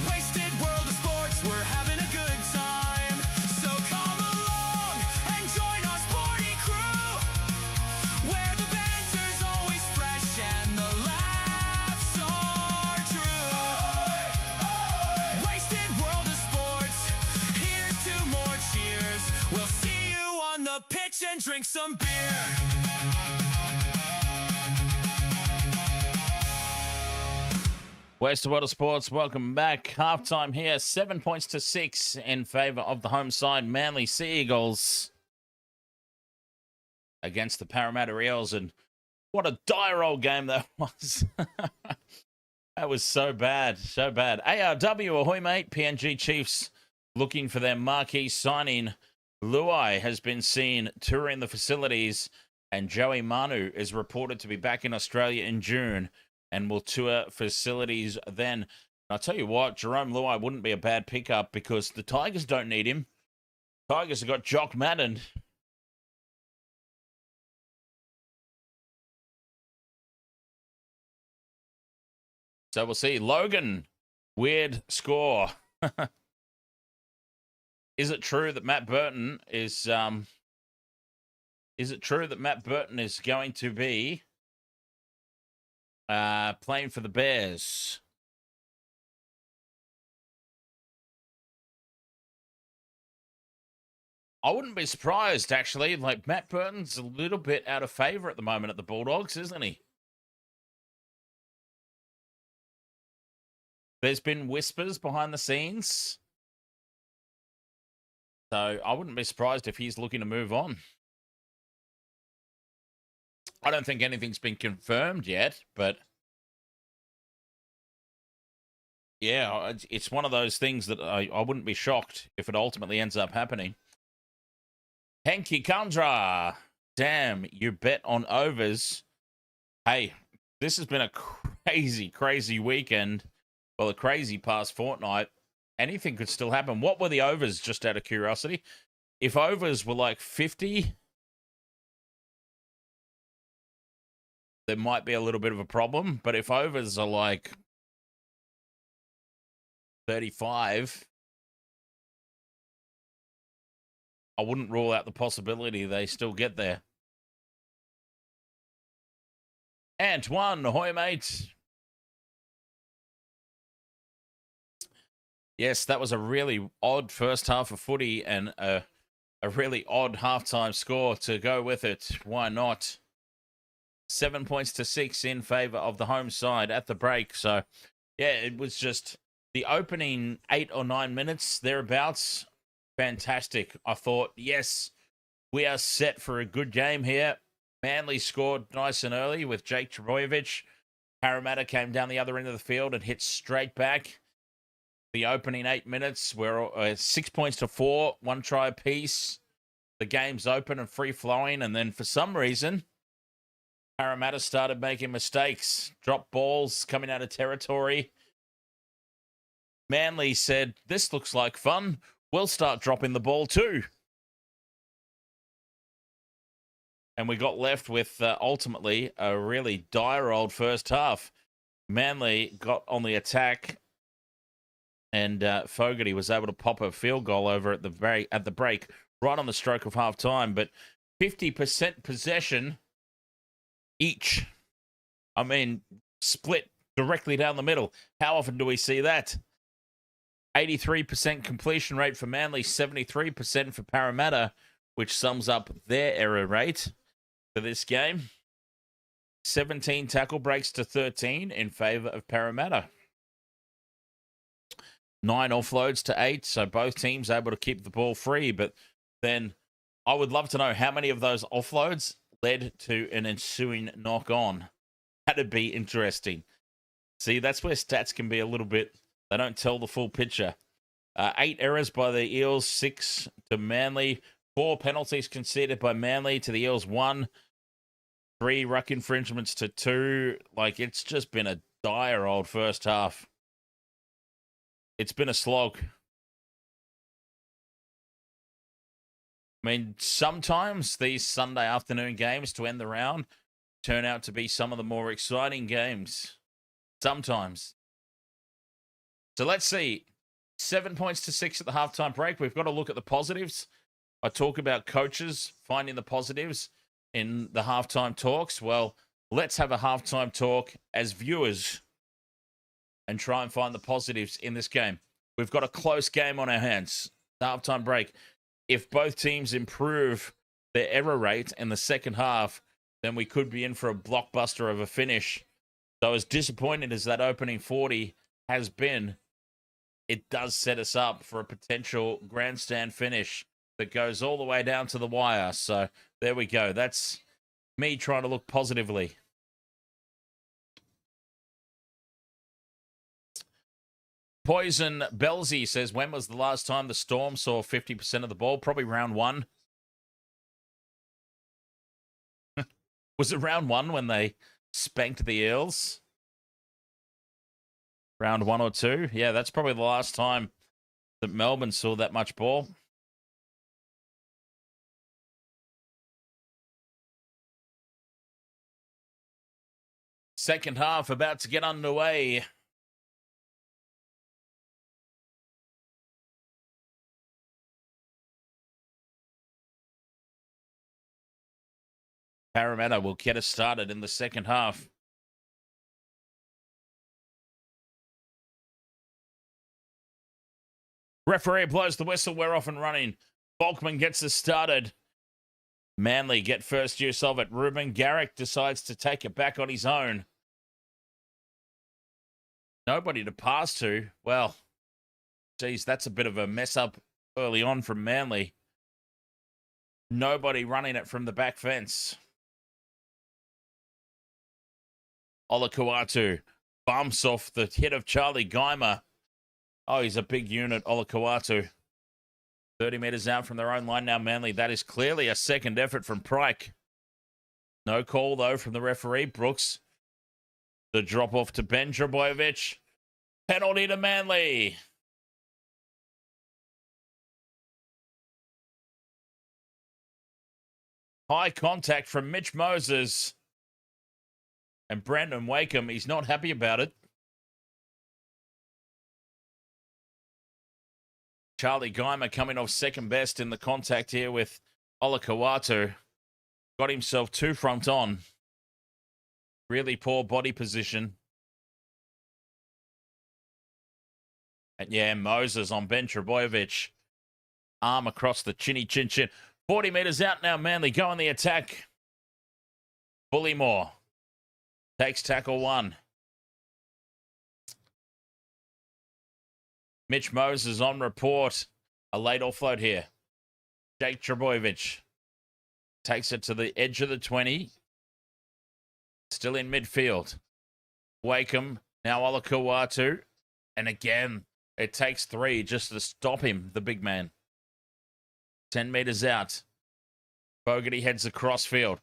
Wasted world of sports, we're having a good time. So come along and join our sporty crew, where the banter's always fresh and the laughs are true. Wasted world of sports, here's to more cheers. We'll see you on the pitch and drink some beer. Wasted World of Sports, welcome back. Halftime here, 7 points to 6 in favour of the home side, Manly Sea Eagles, against the Parramatta Eels. And what a dire old game that was. That was so bad, so bad. ARW, ahoy mate. PNG Chiefs looking for their marquee signing. Luai has been seen touring the facilities, and Joey Manu is reported to be back in Australia in June and will tour facilities then. And I'll tell you what, Jerome Luai wouldn't be a bad pickup because the Tigers don't need him. Tigers have got Jock Madden. So we'll see. Logan, weird score. Is it true that Matt Burton is going to be playing for the Bears? I wouldn't be surprised, actually. Like, Matt Burton's a little bit out of favour at the moment at the Bulldogs, isn't he? There's been whispers behind the scenes. So I wouldn't be surprised if he's looking to move on. I don't think anything's been confirmed yet, but yeah, it's one of those things that I wouldn't be shocked if it ultimately ends up happening. Henki Kandra, damn, you bet on overs. Hey, this has been a crazy, crazy weekend. Well, a crazy past fortnight. Anything could still happen. What were the overs, just out of curiosity? If overs were like 50, there might be a little bit of a problem. But if overs are like 35, I wouldn't rule out the possibility they still get there. Antoine, ahoy, mate. Yes, that was a really odd first half of footy and a really odd halftime score to go with it. Why not? 7 points to 6 in favour of the home side at the break. So, yeah, it was just the opening 8 or 9 minutes, thereabouts. Fantastic. I thought, yes, we are set for a good game here. Manly scored nice and early with Jake Trbojevic. Parramatta came down the other end of the field and hit straight back. The opening 8 minutes were 6 points to 4, 1 try apiece. The game's open and free-flowing, and then for some reason, Parramatta started making mistakes, dropped balls coming out of territory. Manly said, this looks like fun. We'll start dropping the ball too. And we got left with ultimately a really dire old first half. Manly got on the attack, and Fogarty was able to pop a field goal over at the break, right on the stroke of half time. But 50% possession each. I mean, split directly down the middle. How often do we see that? 83% completion rate for Manly, 73% for Parramatta, which sums up their error rate for this game. 17 tackle breaks to 13 in favour of Parramatta. 9 offloads to 8, so both teams able to keep the ball free. But then I would love to know how many of those offloads led to an ensuing knock-on. That'd be interesting. See, that's where stats can be a little bit, they don't tell the full picture. 8 errors by the Eels, 6 to Manly. 4 penalties conceded by Manly to the Eels, 1. 3 ruck infringements to 2. Like, it's just been a dire old first half. It's been a slog. I mean, sometimes these Sunday afternoon games to end the round turn out to be some of the more exciting games. Sometimes. So let's see. 7 points to 6 at the halftime break. We've got to look at the positives. I talk about coaches finding the positives in the halftime talks. Well, let's have a halftime talk as viewers and try and find the positives in this game. We've got a close game on our hands. The halftime break. If both teams improve their error rate in the second half, then we could be in for a blockbuster of a finish. So as disappointing as that opening 40 has been, it does set us up for a potential grandstand finish that goes all the way down to the wire. So there we go. That's me trying to look positively. Poison Belzy says, when was the last time the Storm saw 50% of the ball? Probably round 1. Was it round 1 when they spanked the Eels? Round 1 or 2? Yeah, that's probably the last time that Melbourne saw that much ball. Second half about to get underway. Parramatta will get us started in the second half. Referee blows the whistle. We're off and running. Volkman gets us started. Manly get first use of it. Ruben Garrick decides to take it back on his own. Nobody to pass to. Well, geez, that's a bit of a mess up early on from Manly. Nobody running it from the back fence. Olakau'atu bumps off the hit of Charlie Geimer. Oh, he's a big unit, Olakau'atu. 30 metres out from their own line now, Manly. That is clearly a second effort from Pryke. No call, though, from the referee, Brooks. The drop off to Ben Trbojevic. Penalty to Manly. High contact from Mitch Moses. And Brandon Wakeham, he's not happy about it. Charlie Geimer coming off second best in the contact here with Olakau'atu. Got himself 2 front on. Really poor body position. And yeah, Moses on Ben Trbojevic. Arm across the chinny chin chin. 40 metres out now, Manly go on the attack. Bullymore takes tackle 1. Mitch Moses on report. A late offload here. Jake Trbojevic takes it to the edge of the 20. Still in midfield. Wakeham, now Olakau'atu. And again, it takes 3 just to stop him, the big man. 10 metres out. Fogarty heads across field.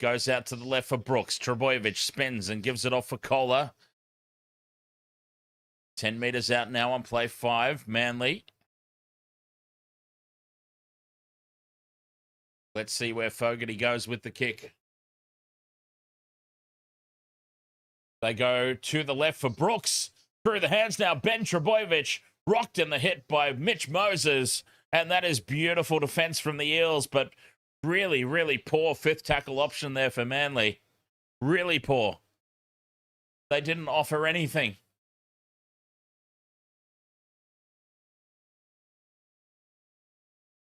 Goes out to the left for Brooks. Trbojevic spins and gives it off for Koula. 10 metres out now on play 5. Manly. Let's see where Fogarty goes with the kick. They go to the left for Brooks. Through the hands now, Ben Trbojevic. Rocked in the hit by Mitch Moses. And that is beautiful defence from the Eels, but really, really poor fifth tackle option there for Manly. Really poor. They didn't offer anything.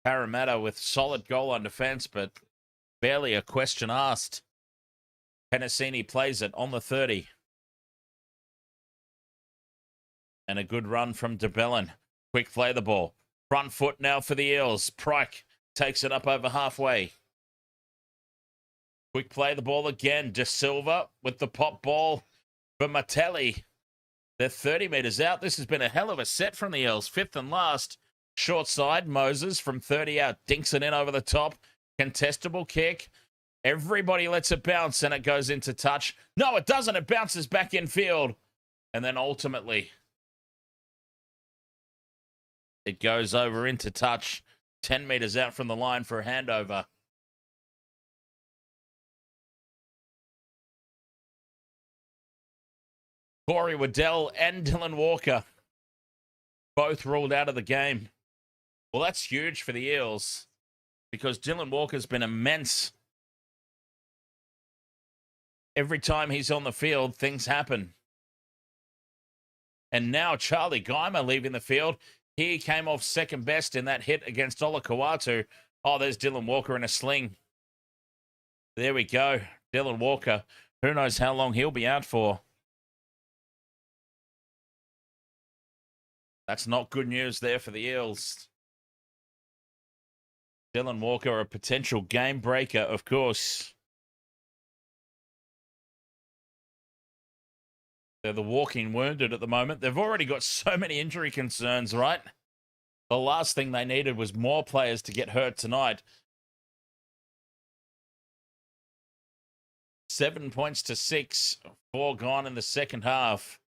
Parramatta with solid goal on defence, but barely a question asked. Penasini plays it on the 30. And a good run from DeBellin. Quick play the ball. Front foot now for the Eels. Pryke takes it up over halfway. Quick play the ball again. De Silva with the pop ball for Martelli. They're 30 metres out. This has been a hell of a set from the Eels. 5th and last. Short side. Moses from 30 out. Dinks it in over the top. Contestable kick. Everybody lets it bounce and it goes into touch. No, it doesn't. It bounces back in field. And then ultimately, it goes over into touch. 10 metres out from the line for a handover. Corey Waddell and Dylan Walker both ruled out of the game. Well, that's huge for the Eels because Dylan Walker's been immense. Every time he's on the field, things happen. And now Charlie Geimer leaving the field. He came off second best in that hit against Olakau'atu. Oh, there's Dylan Walker in a sling. There we go. Dylan Walker. Who knows how long he'll be out for. That's not good news there for the Eels. Dylan Walker, a potential game breaker, of course. They're the walking wounded at the moment. They've already got so many injury concerns, right? The last thing they needed was more players to get hurt tonight. 7 points to 6. 4 gone in the second half.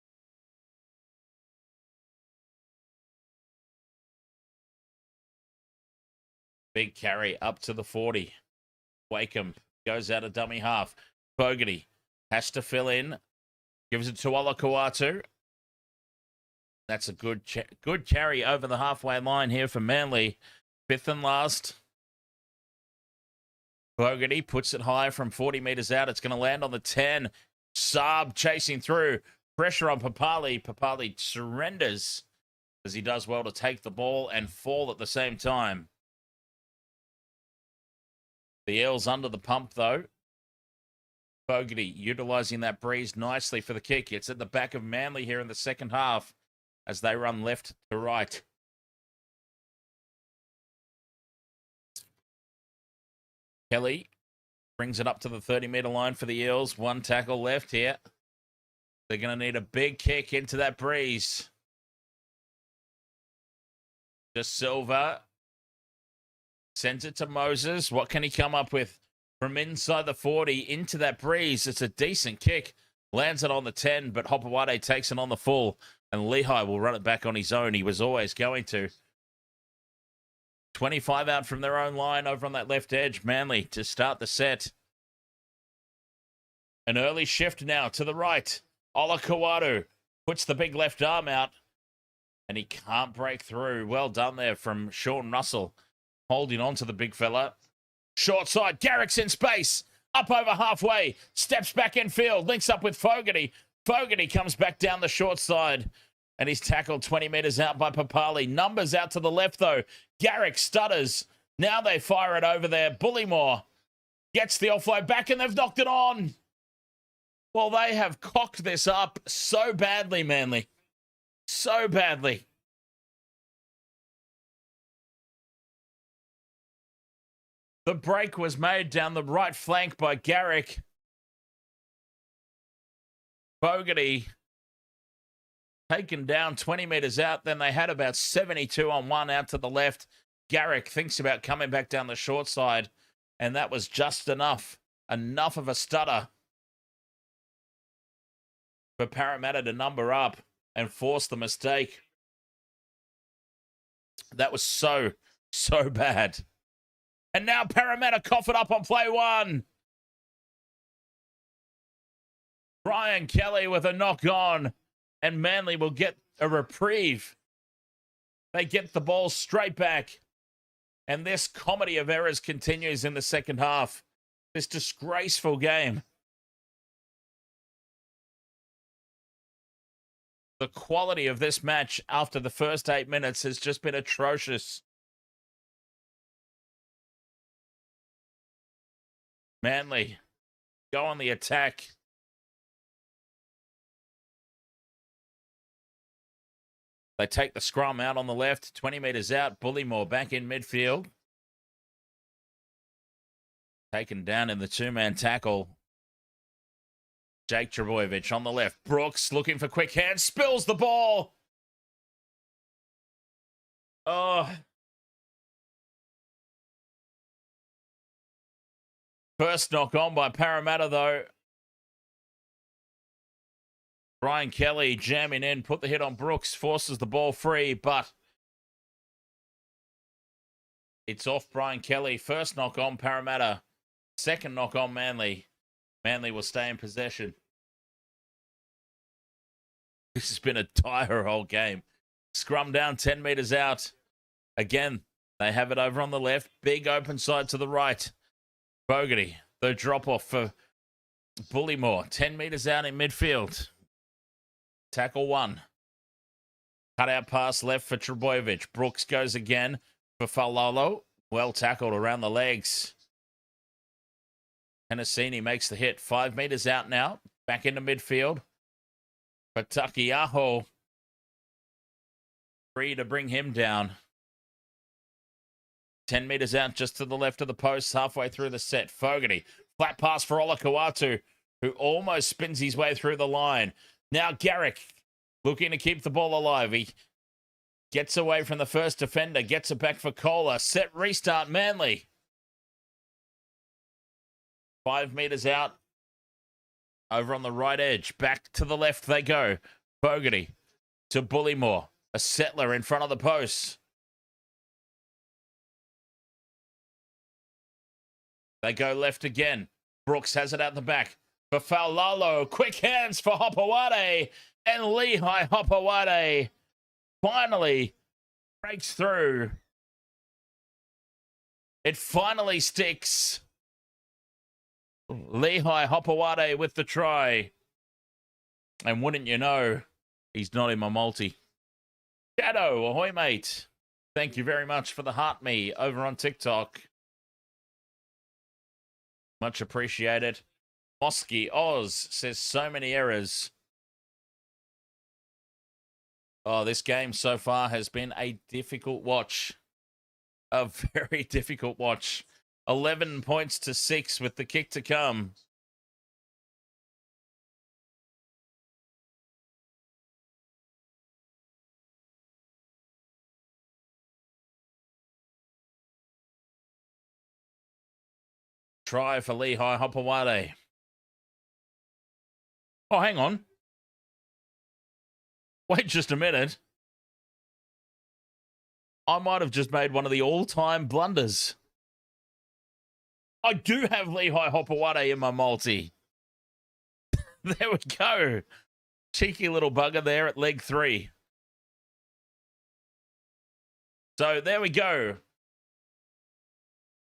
Big carry up to the 40. Wakeham goes out of dummy half. Fogarty has to fill in. Gives it to Olakau'atu. That's a good carry over the halfway line here for Manly. 5th and last. Fogarty puts it high from 40 metres out. It's going to land on the 10. Saab chasing through. Pressure on Papali. Papali surrenders as he does well to take the ball and fall at the same time. The Eels under the pump, though. Fogarty utilising that breeze nicely for the kick. It's at the back of Manly here in the second half as they run left to right. Kelly brings it up to the 30-metre line for the Eels. 1 tackle left here. They're going to need a big kick into that breeze. De Silva sends it to Moses. What can he come up with? From inside the 40 into that breeze. It's a decent kick. Lands it on the 10, but Hopewade takes it on the full. And Lehigh will run it back on his own. He was always going to. 25 out from their own line over on that left edge. Manly to start the set. An early shift now to the right. Olakau'atu puts the big left arm out. And he can't break through. Well done there from Sean Russell. Holding on to the big fella. Short side, Garrick's in space, up over halfway, steps back in field, links up with Fogarty. Fogarty comes back down the short side, and he's tackled 20 metres out by Papali. Numbers out to the left, though. Garrick stutters. Now they fire it over there. Bullymore gets the offload back, and they've knocked it on. Well, they have cocked this up so badly, Manly. So badly. The break was made down the right flank by Garrick. Fogarty taken down 20 metres out. Then they had about 72 on one out to the left. Garrick thinks about coming back down the short side, and that was just enough. Enough of a stutter for Parramatta to number up and force the mistake. That was so bad. And now Parramatta cough it up on play one. Brian Kelly with a knock on, and Manly will get a reprieve. They get the ball straight back. And this comedy of errors continues in the second half. This disgraceful game. The quality of this match after the first 8 minutes has just been atrocious. Manly go on the attack. They take the scrum out on the left, 20 metres out. Bullymore back in midfield. Taken down in the two-man tackle. Jake Trbojevic on the left. Brooks looking for quick hands. Spills the ball. Oh. First knock on by Parramatta, though. Brian Kelly jamming in, put the hit on Brooks, forces the ball free, but it's off Brian Kelly. First knock on Parramatta. Second knock on Manly. Manly will stay in possession. This has been a dire whole game. Scrum down 10 metres out. Again, they have it over on the left. Big open side to the right. Fogarty, the drop-off for Bullymore. 10 metres out in midfield. Tackle one. Cut out pass left for Trbojevic. Brooks goes again for Faulalo. Well tackled around the legs. Tennessini makes the hit. 5 metres out now. Back into midfield. For Takiaho. Free to bring him down. 10 metres out just to the left of the post. Halfway through the set. Fogarty. Flat pass for Olakau'atu, who almost spins his way through the line. Now Garrick looking to keep the ball alive. He gets away from the first defender. Gets it back for Koula. Set restart Manly. 5 metres out. Over on the right edge. Back to the left they go. Fogarty to Bullymore. A settler in front of the post. They go left again. Brooks has it out the back for Faulalo. Quick hands for Hopewade. And Lehigh Hopewade finally breaks through. It finally sticks. Lehigh Hopewade with the try. And wouldn't you know, he's not in my multi. Shadow, ahoy mate. Thank you very much for the heart me over on TikTok. Much appreciated. Mosky Oz says so many errors. Oh, this game so far has been a difficult watch. A very difficult watch. 11 points to 6 with the kick to come. Try for Lehigh Hopewade. Oh, hang on. Wait just a minute. I might have just made one of the all-time blunders. I do have Lehigh Hopewade in my multi. There we go. Cheeky little bugger there at leg 3. So there we go.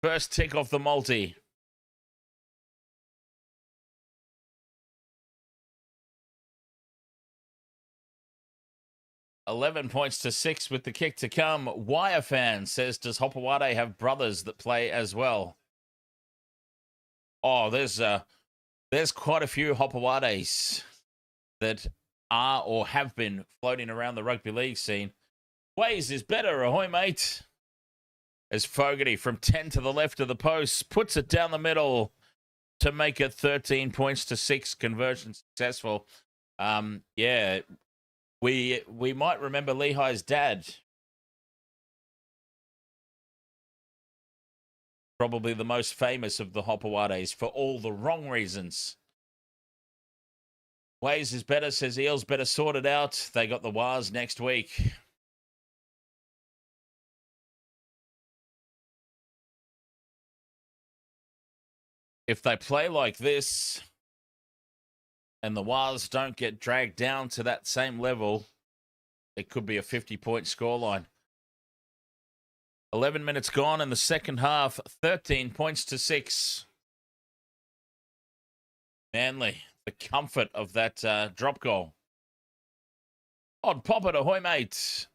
First tick off the multi. $11 points to 6 with the kick to come. Wire fan says, does Hopewade have brothers that play as well? Oh, there's quite a few Hopewades that are or have been floating around the rugby league scene. Ways is better, ahoy mate. As Fogarty from 10 to the left of the post puts it down the middle to make it 13 points to 6. Conversion successful. Yeah, we might remember Lehi's dad. Probably the most famous of the Hopawades for all the wrong reasons. Ways is better, says Eels better sort it out. They got the Wars next week. If they play like this and the Wars don't get dragged down to that same level, it could be a 50-point scoreline. 11 minutes gone in the second half, 13 points to 6. Manly, the comfort of that drop goal. Odd popper to Hoy, mate.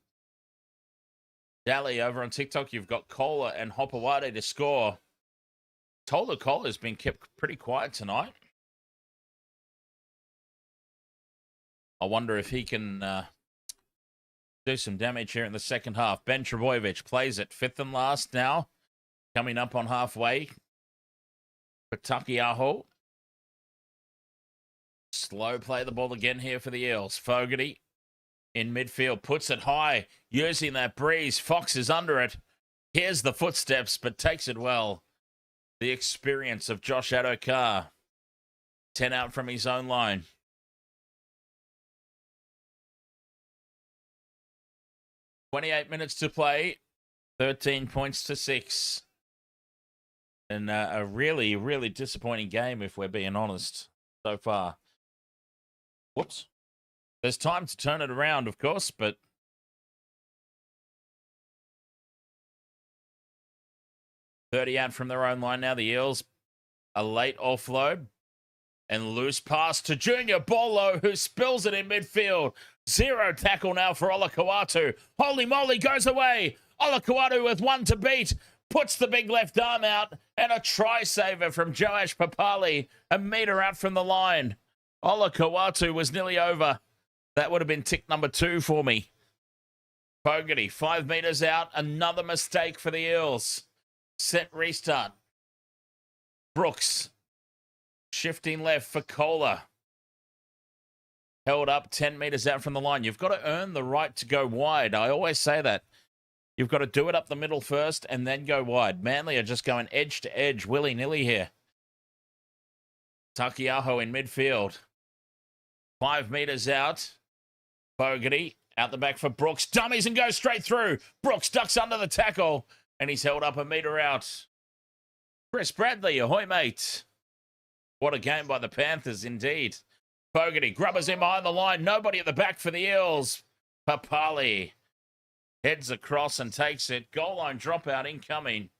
Dally over on TikTok, you've got Koula and Hopawade to score. Tolutau Koula has been kept pretty quiet tonight. I wonder if he can do some damage here in the second half. Ben Trbojevic plays it. 5th and last now. Coming up on halfway. For Takiaho. Slow play the ball again here for the Eels. Fogarty in midfield. Puts it high. Using that breeze. Fox is under it. Here's the footsteps, but takes it well. The experience of Josh Adokar. 10 out from his own line. "28 minutes to play, 13 points to 6. And a really, really disappointing game, if we're being honest, so far. Whoops. There's time to turn it around, of course, but 30 out from their own line now. The Eels, a late offload and loose pass to Junior Bolo, who spills it in midfield. 0 tackle now for Olakau'atu. Holy moly, goes away. Olakau'atu with 1 to beat. Puts the big left arm out, and a try saver from Joash Papali, a metre out from the line. Olakau'atu was nearly over. That would have been tick number 2 for me. Fogarty, 5 metres out. Another mistake for the Eels. Set restart. Brooks, shifting left for Koula. Held up 10 metres out from the line. You've got to earn the right to go wide. I always say that. You've got to do it up the middle first and then go wide. Manly are just going edge to edge, willy-nilly here. Takiaho in midfield. 5 metres out. Fogarty out the back for Brooks. Dummies and goes straight through. Brooks ducks under the tackle and he's held up a metre out. Chris Bradley, ahoy, mate. What a game by the Panthers, indeed. Fogarty grubbers in behind the line. Nobody at the back for the Eels. Papali heads across and takes it. Goal line dropout incoming.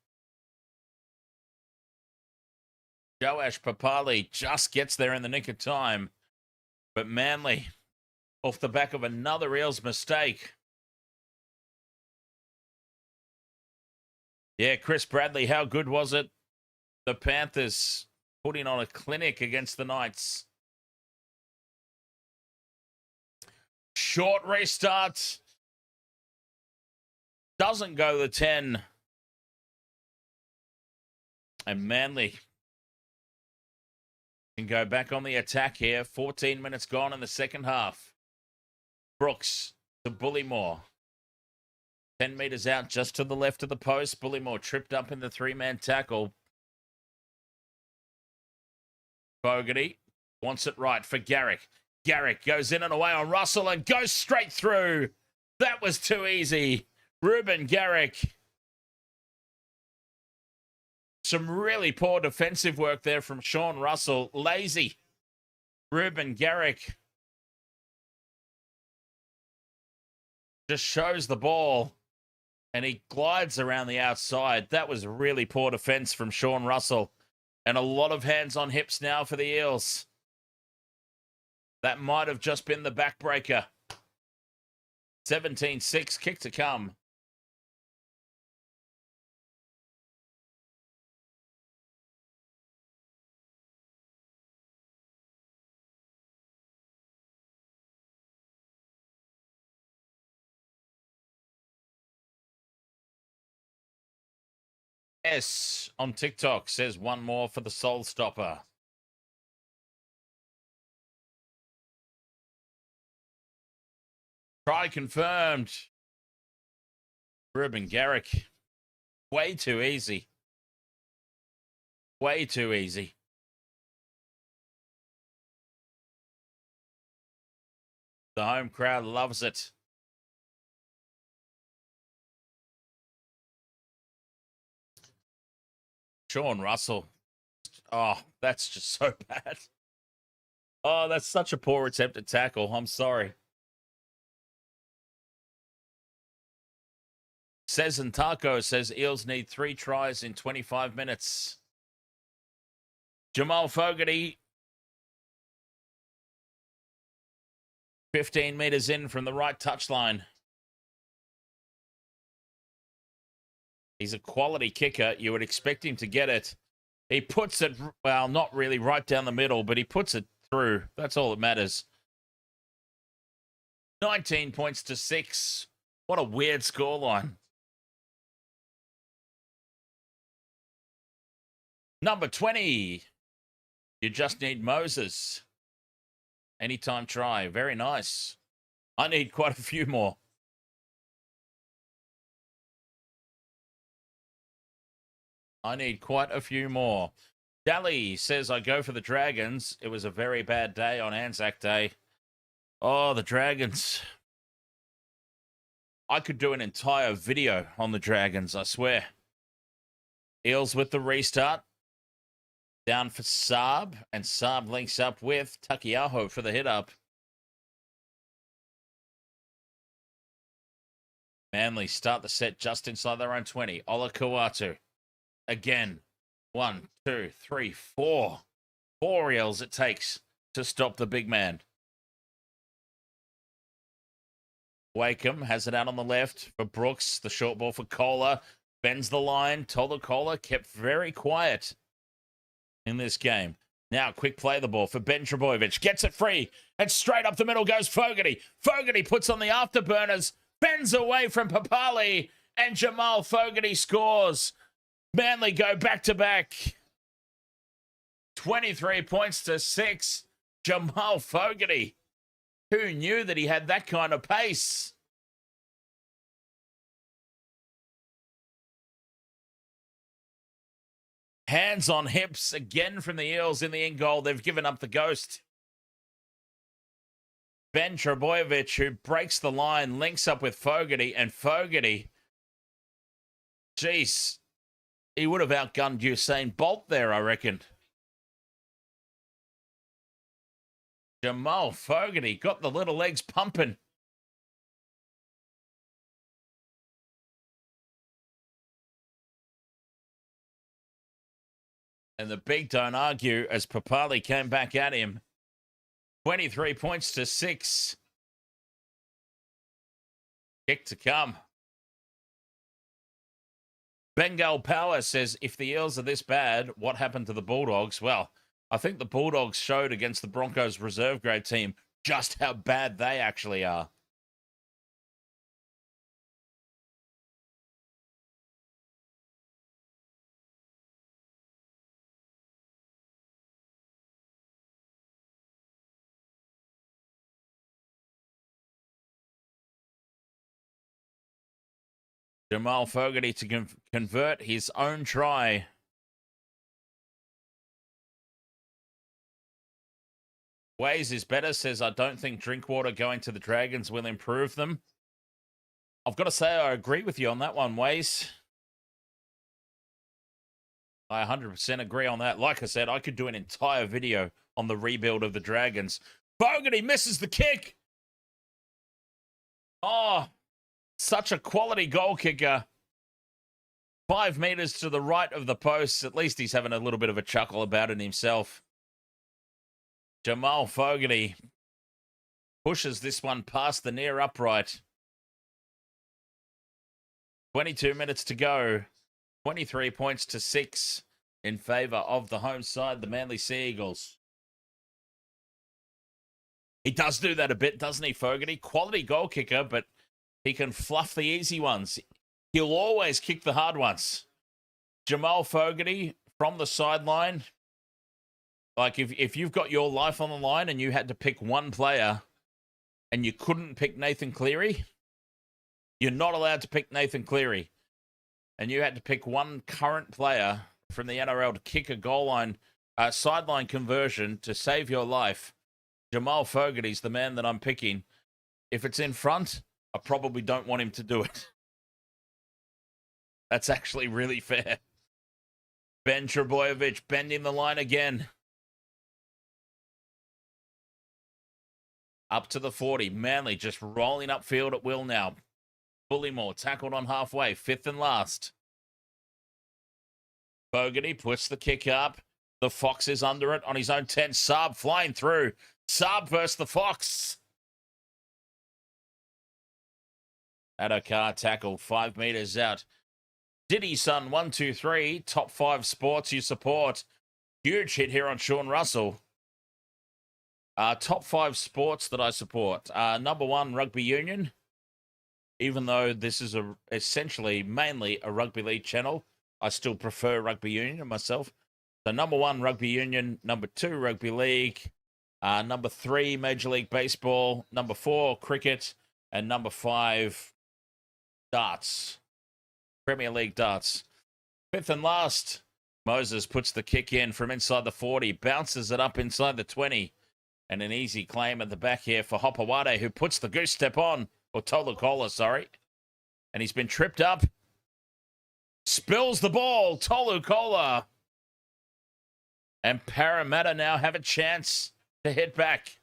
Joash Papali just gets there in the nick of time. But Manly, off the back of another Eels mistake. Yeah, Chris Bradley, how good was it? The Panthers putting on a clinic against the Knights. Short restart. Doesn't go the 10. And Manly can go back on the attack here. 14 minutes gone in the second half. Brooks to Bullymore. 10 metres out just to the left of the post. Bullymore tripped up in the 3-man tackle. Fogarty wants it right for Garrick. Garrick goes in and away on Russell and goes straight through. That was too easy. Ruben Garrick. Some really poor defensive work there from Sean Russell. Lazy. Ruben Garrick just shows the ball and he glides around the outside. That was really poor defense from Sean Russell. And a lot of hands on hips now for the Eels. That might have just been the backbreaker. 17-6, kick to come. S on TikTok says one more for the Soul Stopper. Try confirmed. Ruben Garrick. Way too easy. Way too easy. The home crowd loves it. Sean Russell. Oh, that's just so bad. Oh, that's such a poor attempted tackle. I'm sorry. Says and Taco says Eels need 3 tries in 25 minutes. Jamal Fogarty, 15 meters in from the right touchline. He's a quality kicker. You would expect him to get it. He puts it, well, not really right down the middle, but he puts it through. That's all that matters. 19 points to 6. What a weird scoreline. Number 20. You just need Moses. Anytime try. Very nice. I need quite a few more. I need quite a few more. Dally says, I go for the Dragons. It was a very bad day on Anzac Day. Oh, the Dragons. I could do an entire video on the Dragons, I swear. Eels with the restart. Down for Saab. And Saab links up with Takiaho for the hit-up. Manly start the set just inside their own 20. Ola Kawatu. Again, 1, 2, 3, 4. 4 Eels it takes to stop the big man. Wakeham has it out on the left for Brooks. The short ball for Koula. Bends the line. Tolutau Koula kept very quiet in this game. Now, quick play the ball for Ben Trbojevic. Gets it free. And straight up the middle goes Fogarty. Fogarty puts on the afterburners. Bends away from Papali. And Jamal Fogarty scores. Manly go back-to-back. 23 points to 6. Jamal Fogarty. Who knew that he had that kind of pace? Hands on hips again from the Eels in the end goal. They've given up the ghost. Ben Trbojevic, who breaks the line, links up with Fogarty. And Fogarty, jeez, he would have outgunned Usain Bolt there, I reckon. Jamal Fogarty got the little legs pumping. And the big don't argue as Papali came back at him. 23 points to 6. Kick to come. Bengal Power says, if the Eels are this bad, what happened to the Bulldogs? Well, I think the Bulldogs showed against the Broncos reserve grade team just how bad they actually are. Jamal Fogarty to convert his own try. Ways is better, says, I don't think Drinkwater going to the Dragons will improve them. I've got to say, I agree with you on that one, Ways. I 100% agree on that. Like I said, I could do an entire video on the rebuild of the Dragons. Fogarty misses the kick. Oh, such a quality goal kicker. 5 meters to the right of the post. At least he's having a little bit of a chuckle about it himself. Jamal Fogarty pushes this one past the near upright. 22 minutes to go. 23 points to 6 in favour of the home side, the Manly Sea Eagles. He does do that a bit, doesn't he, Fogarty? Quality goal kicker, but he can fluff the easy ones. He'll always kick the hard ones. Jamal Fogarty from the sideline. Like, if you've got your life on the line and you had to pick one player and you couldn't pick Nathan Cleary, you're not allowed to pick Nathan Cleary. And you had to pick one current player from the NRL to kick a goal line, sideline conversion to save your life. Jamal Fogarty's the man that I'm picking. If it's in front, I probably don't want him to do it. That's actually really fair. Ben Trbojevic bending the line again. Up to the 40. Manly just rolling upfield at will now. Bullymore tackled on halfway. 5th and last. Fogarty puts the kick up. The Fox is under it on his own 10. Saab flying through. Saab versus the Fox. Adokar tackle 5 meters out. Diddy Son 1, 2, 3. Top 5 sports you support. Huge hit here on Sean Russell. Top 5 sports that I support. Number 1, rugby union. Even though this is essentially mainly a rugby league channel, I still prefer rugby union myself. So number 1, rugby union. Number 2, rugby league. Number 3, Major League Baseball. Number 4, cricket. And number 5, darts. Premier League darts. 5th and last, Moses puts the kick in from inside the 40. Bounces it up inside the 20. And an easy claim at the back here for Hopewade, who puts the goose step on. Or Tolutau Koula, sorry. And he's been tripped up. Spills the ball. Tolutau Koula. And Parramatta now have a chance to hit back.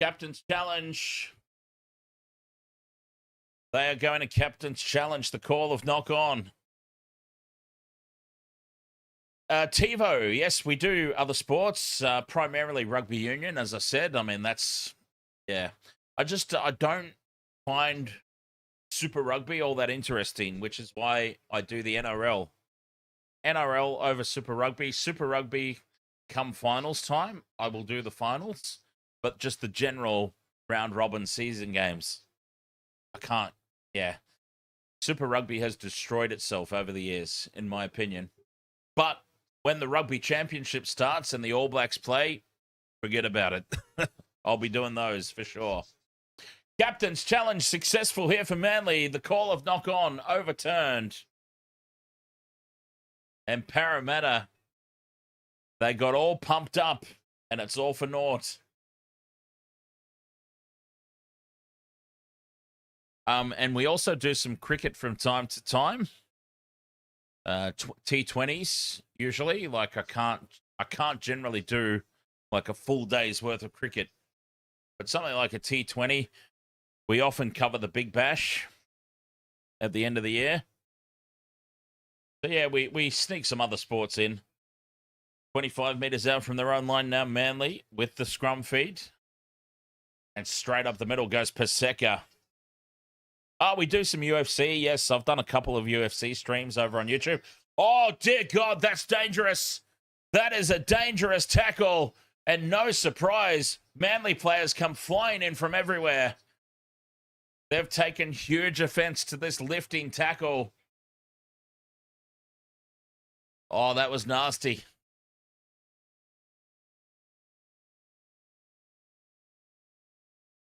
Captain's challenge. They are going to captain's challenge the call of knock on. TiVo, yes, we do other sports, primarily rugby union, as I said. I mean, that's, yeah. I don't find Super Rugby all that interesting, which is why I do the NRL. NRL over Super Rugby. Super Rugby come finals time, I will do the finals, but just the general round robin season games, I can't, yeah. Super Rugby has destroyed itself over the years, in my opinion. But when the Rugby Championship starts and the All Blacks play, forget about it. I'll be doing those for sure. Captain's challenge successful here for Manly. The call of knock on overturned. And Parramatta, they got all pumped up and it's all for naught. And we also do some cricket from time to time. T20s usually. Like I can't generally do like a full day's worth of cricket, but something like a T20, we often cover the Big Bash at the end of the year. So yeah, we sneak some other sports in. 25 meters out from their own line now, Manly with the scrum feed, and straight up the middle goes Paseka. Oh, we do some UFC. Yes, I've done a couple of UFC streams over on YouTube. Oh, dear God, that's dangerous. That is a dangerous tackle. And no surprise, Manly players come flying in from everywhere. They've taken huge offense to this lifting tackle. Oh, that was nasty.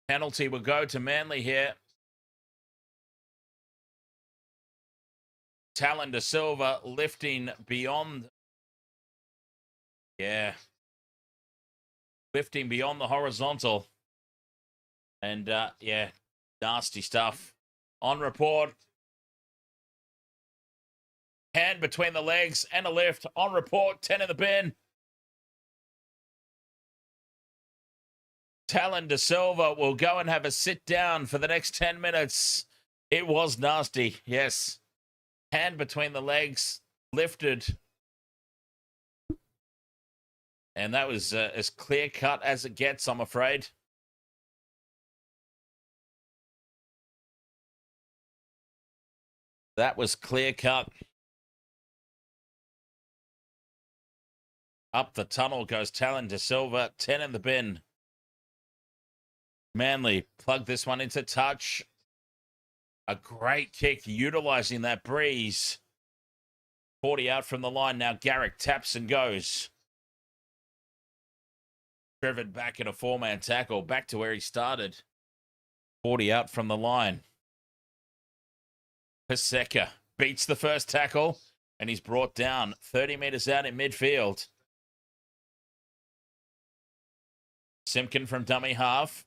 Penalty will go to Manly here. Talon de Silva lifting beyond. Yeah. Lifting beyond the horizontal. And, yeah, nasty stuff. On report. Hand between the legs and a lift. On report, 10 in the bin. Talon de Silva will go and have a sit down for the next 10 minutes. It was nasty, yes. Hand between the legs, lifted. And that was as clear cut as it gets, I'm afraid. That was clear cut. Up the tunnel goes Talon de Silva, 10 in the bin. Manly plug this one into touch. A great kick, utilizing that breeze. 40 out from the line now. Garrick taps and goes. Driven back in a four-man tackle, back to where he started. 40 out from the line. Paseka beats the first tackle, and he's brought down 30 metres out in midfield. Simpkin from dummy half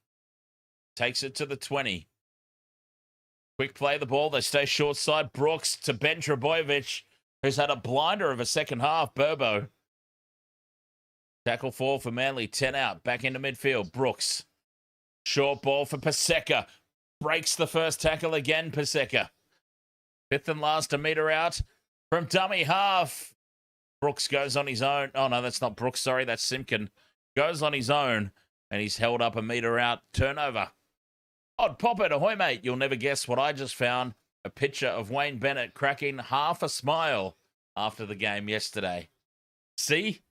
takes it to the 20. Quick play the ball. They stay short side. Brooks to Ben Trbojevic, who's had a blinder of a second half. Burbo. Tackle 4 for Manly. 10 out. Back into midfield. Brooks. Short ball for Paseka. Breaks the first tackle again. Paseka. Fifth and last, a metre out from dummy half. Brooks goes on his own. Oh, no, that's not Brooks. Sorry, that's Simpkin. Goes on his own, and he's held up a metre out. Turnover. Odd pop it. Ahoy, mate. You'll never guess what I just found. A picture of Wayne Bennett cracking half a smile after the game yesterday. See?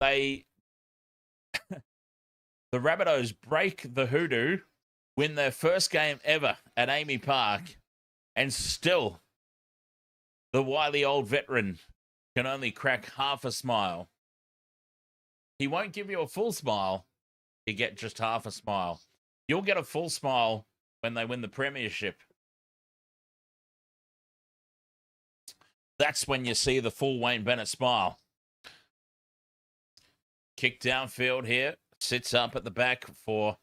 The Rabbitohs break the hoodoo, win their first game ever at Amy Park, and still the wily old veteran can only crack half a smile. He won't give you a full smile. You get just half a smile. You'll get a full smile when they win the premiership. That's when you see the full Wayne Bennett smile. Kick downfield here. Sits up at the back for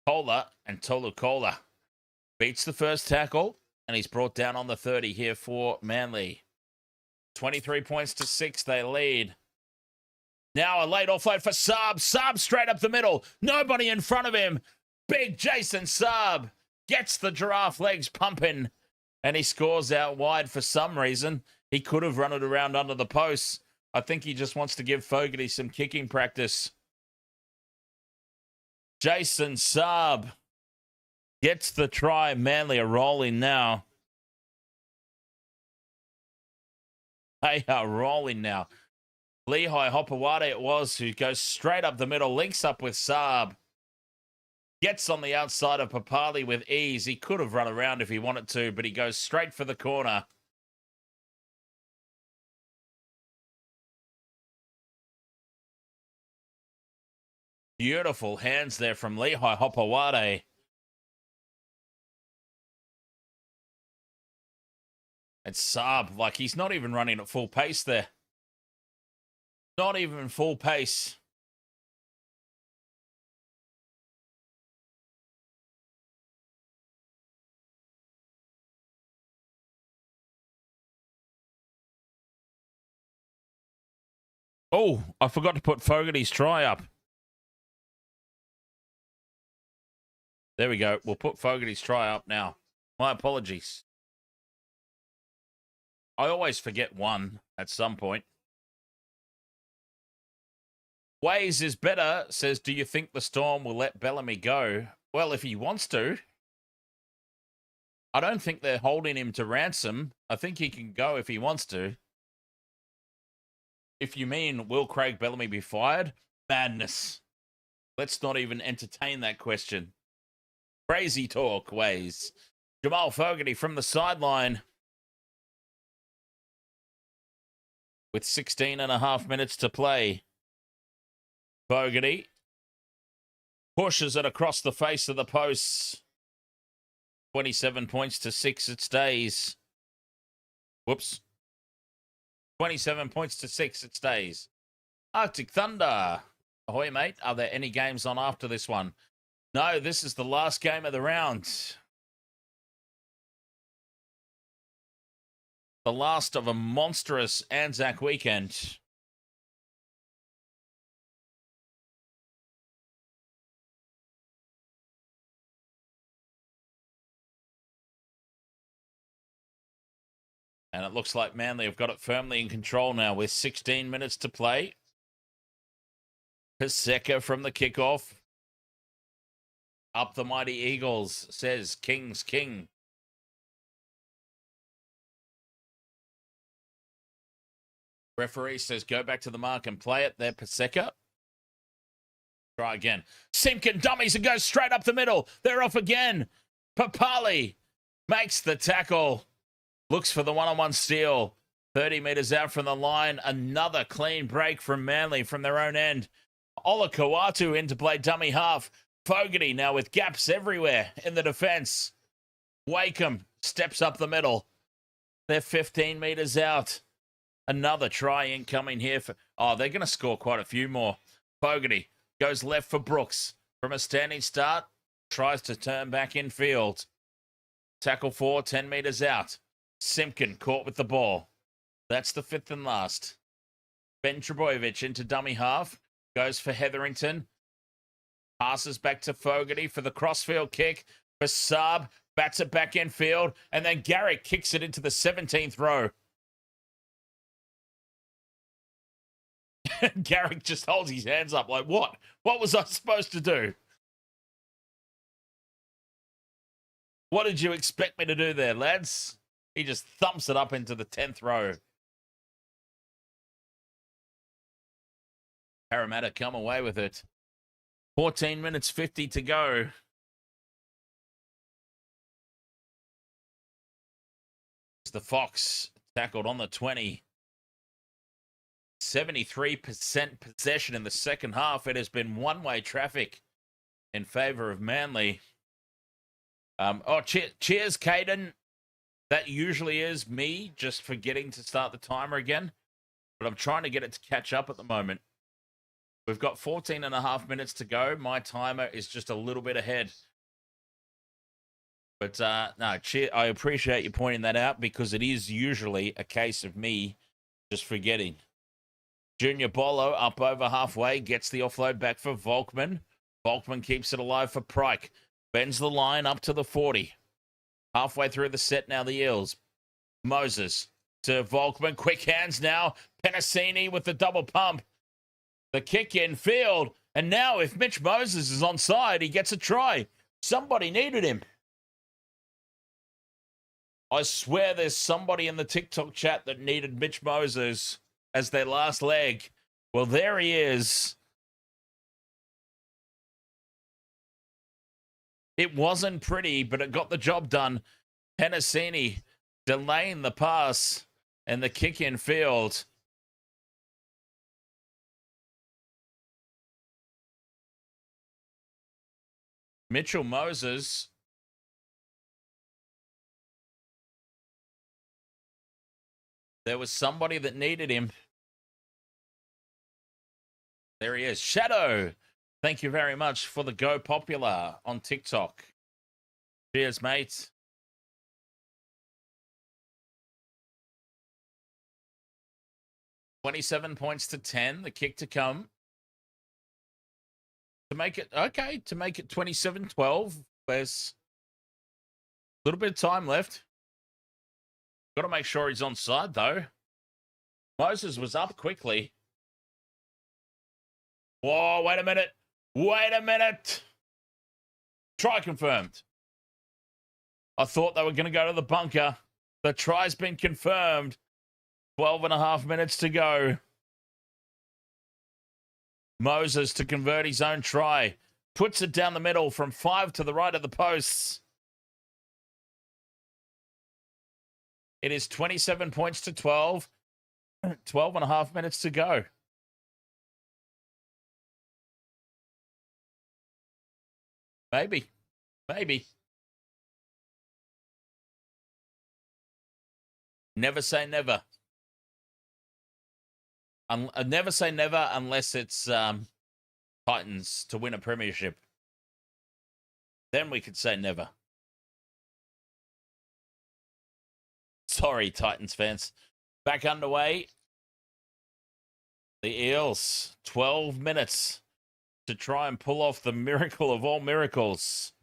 Koula, and Tolutau Koula beats the first tackle, and he's brought down on the 30 here for Manly. 23 points to 6, they lead. Now a late offload for Saab. Saab straight up the middle. Nobody in front of him. Big Jason Saab gets the giraffe legs pumping, and he scores out wide for some reason. He could have run it around under the posts. I think he just wants to give Fogarty some kicking practice. Jason Saab gets the try. Manly are rolling now. They are rolling now. Lehigh Hopewade it was, who goes straight up the middle, links up with Saab. Gets on the outside of Papali with ease. He could have run around if he wanted to, but he goes straight for the corner. Beautiful hands there from Lehigh Hopewade. And Saab, like, he's not even running at full pace there. Not even full pace. Oh, I forgot to put Fogarty's try up. There we go. We'll put Fogarty's try up now. My apologies. I always forget one at some point. Ways is better says, do you think the Storm will let Bellamy go? Well, if he wants to. I don't think they're holding him to ransom. I think he can go if he wants to. If you mean, will Craig Bellamy be fired? Madness. Let's not even entertain that question. Crazy talk, Ways. Jamal Fogarty from the sideline. With 16 and a half minutes to play. Fogarty pushes it across the face of the posts. 27 points to 6 it stays. Whoops. 27 points to 6 it stays. Arctic Thunder. Ahoy, mate. Are there any games on after this one? No, this is the last game of the round. The last of a monstrous Anzac weekend. And it looks like Manly have got it firmly in control now with 16 minutes to play. Paseka from the kickoff. Up the mighty Eagles, says King's King. Referee says go back to the mark and play it there, Paseka. Try again. Simpkin dummies and goes straight up the middle. They're off again. Papali makes the tackle. Looks for the one-on-one steal. 30 metres out from the line. Another clean break from Manly from their own end. Ola Kawatu in to play dummy half. Fogarty now with gaps everywhere in the defense. Wakeham steps up the middle. They're 15 metres out. Another try incoming here. They're going to score quite a few more. Fogarty goes left for Brooks. From a standing start, tries to turn back in field. Tackle 4, 10 metres out. Simpkin caught with the ball. That's the fifth and last. Ben Trbojevic into dummy half. Goes for Hetherington. Passes back to Fogarty for the crossfield kick. For Saab. Bats it back in field. And then Garrick kicks it into the 17th row. Garrick just holds his hands up like, what? What was I supposed to do? What did you expect me to do there, lads? He just thumps it up into the 10th row. Parramatta come away with it. 14 minutes 50 to go. The Fox tackled on the 20. 73% possession in the second half. It has been one-way traffic in favour of Manly. Cheers, Caden. That usually is me just forgetting to start the timer again. But I'm trying to get it to catch up at the moment. We've got 14 and a half minutes to go. My timer is just a little bit ahead. But no, I appreciate you pointing that out because it is usually a case of me just forgetting. Junior Bolo up over halfway, gets the offload back for Volkman. Volkman keeps it alive for Pryke. Bends the line up to the 40. Halfway through the set now, the Eels. Moses to Volkman. Quick hands now. Penasini with the double pump. The kick in field. And now if Mitch Moses is onside, he gets a try. Somebody needed him. I swear there's somebody in the TikTok chat that needed Mitch Moses as their last leg. Well, there he is. It wasn't pretty, but it got the job done. Penasini delaying the pass and the kick in field. Mitchell Moses. There was somebody that needed him. There he is. Shadow. Thank you very much for the Go Popular on TikTok. Cheers, mate. $27 points to 10. The kick to come. To make it 27-12. There's a little bit of time left. Got to make sure he's onside, though. Moses was up quickly. Whoa, wait a minute. Wait a minute. Try confirmed. I thought they were going to go to the bunker. The try's been confirmed. 12 and a half minutes to go. Moses to convert his own try. Puts it down the middle from 5 to the right of the posts. It is 27 points to 12. 12 and a half minutes to go. Maybe. Never say never. Never say never unless it's Titans to win a premiership. Then we could say never. Sorry, Titans fans. Back underway. The Eels, 12 minutes to try and pull off the miracle of all miracles.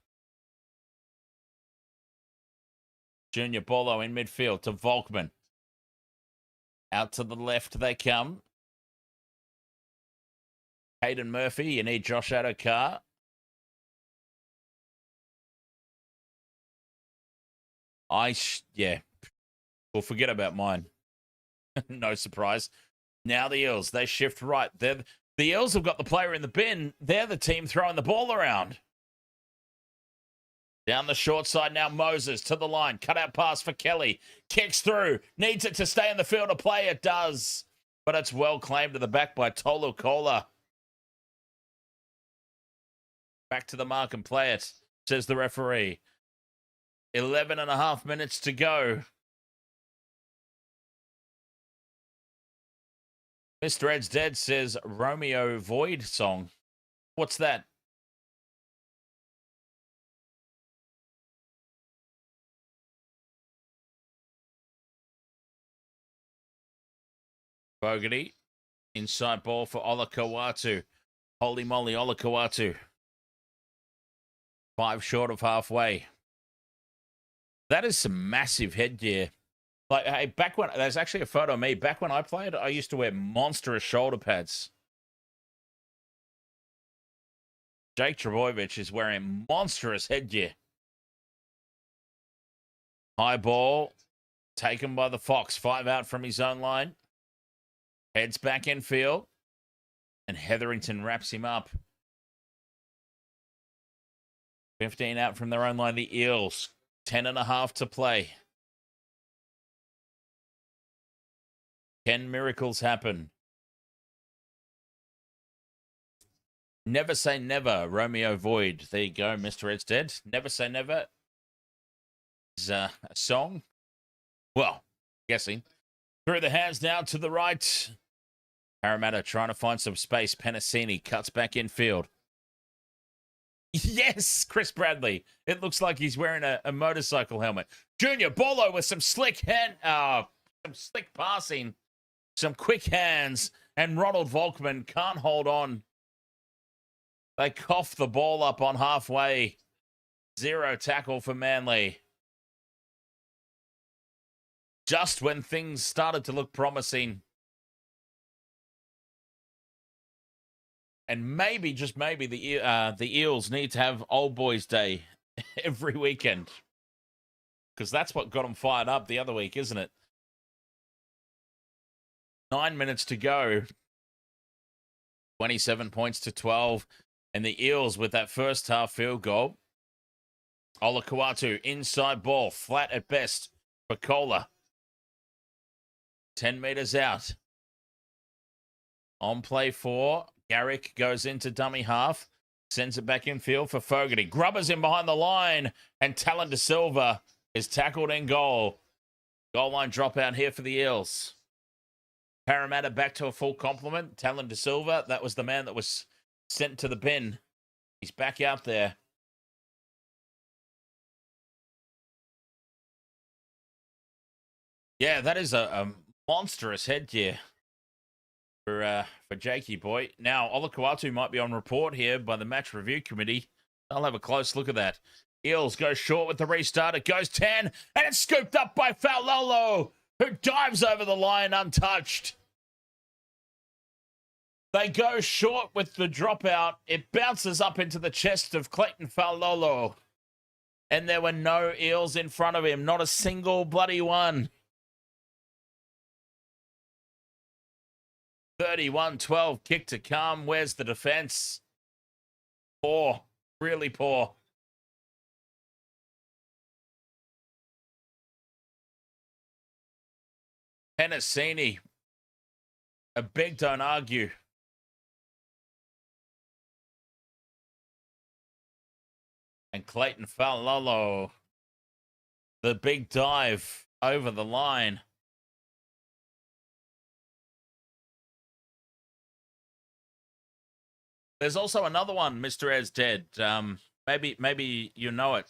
Junior Bolo in midfield to Volkman. Out to the left they come. Hayden Murphy, you need Josh Adokar. We'll forget about mine. No surprise. Now the Eels, they shift right. The Eels have got the player in the bin. They're the team throwing the ball around. Down the short side now, Moses to the line. Cut out pass for Kelly. Kicks through. Needs it to stay in the field of play. It does. But it's well claimed to the back by Tolutau Koula. Back to the mark and play it, says the referee. 11 and a half minutes to go. Mr. Ed's Dead says Romeo Void song. What's that? Fogarty. Inside ball for Olakau'atu. Holy moly, Olakau'atu. 5 short of halfway. That is some massive headgear. Like, hey, back when, there's actually a photo of me. Back when I played, I used to wear monstrous shoulder pads. Jake Trbojevic is wearing monstrous headgear. High ball, taken by the Fox. 5 out from his own line. Heads back in field. And Hetherington wraps him up. 15 out from their own line. The Eels, 10 and a half to play. Can miracles happen? Never say never, Romeo Void. There you go, Mr. Ed's Dead. Never say never is a song. Well, guessing. Through the hands now to the right. Parramatta trying to find some space. Penasini cuts back in field. Yes, Chris Bradley. It looks like he's wearing a motorcycle helmet. Junior Bolo with some slick some slick passing. Some quick hands, and Ronald Volkman can't hold on. They cough the ball up on halfway. 0 tackle for Manly. Just when things started to look promising. And maybe, just maybe, the Eels need to have Old Boys Day every weekend. Because that's what got them fired up the other week, isn't it? 9 minutes to go. 27 points to 12. And the Eels with that first half field goal. Olakau'atu, inside ball, flat at best for Koula. 10 meters out. On play 4, Garrick goes into dummy half. Sends it back in field for Fogarty. Grubbers in behind the line. And Talon De Silva is tackled in goal. Goal line dropout here for the Eels. Parramatta back to a full complement. Talon De Silva, that was the man that was sent to the bin. He's back out there. Yeah, that is a monstrous headgear for Jakey boy. Now, Olakau'atu might be on report here by the match review committee. I'll have a close look at that. Eels go short with the restart. It goes 10, and it's scooped up by Faulalo, who dives over the line untouched. They go short with the dropout. It bounces up into the chest of Clayton Faulalo. And there were no Eels in front of him. Not a single bloody one. 31-12, kick to come. Where's the defense? Poor. Really poor. Penasini. A big don't argue. And Clayton Faulalo. The big dive over the line. There's also another one, Mr. Ed's Dead. Maybe you know it.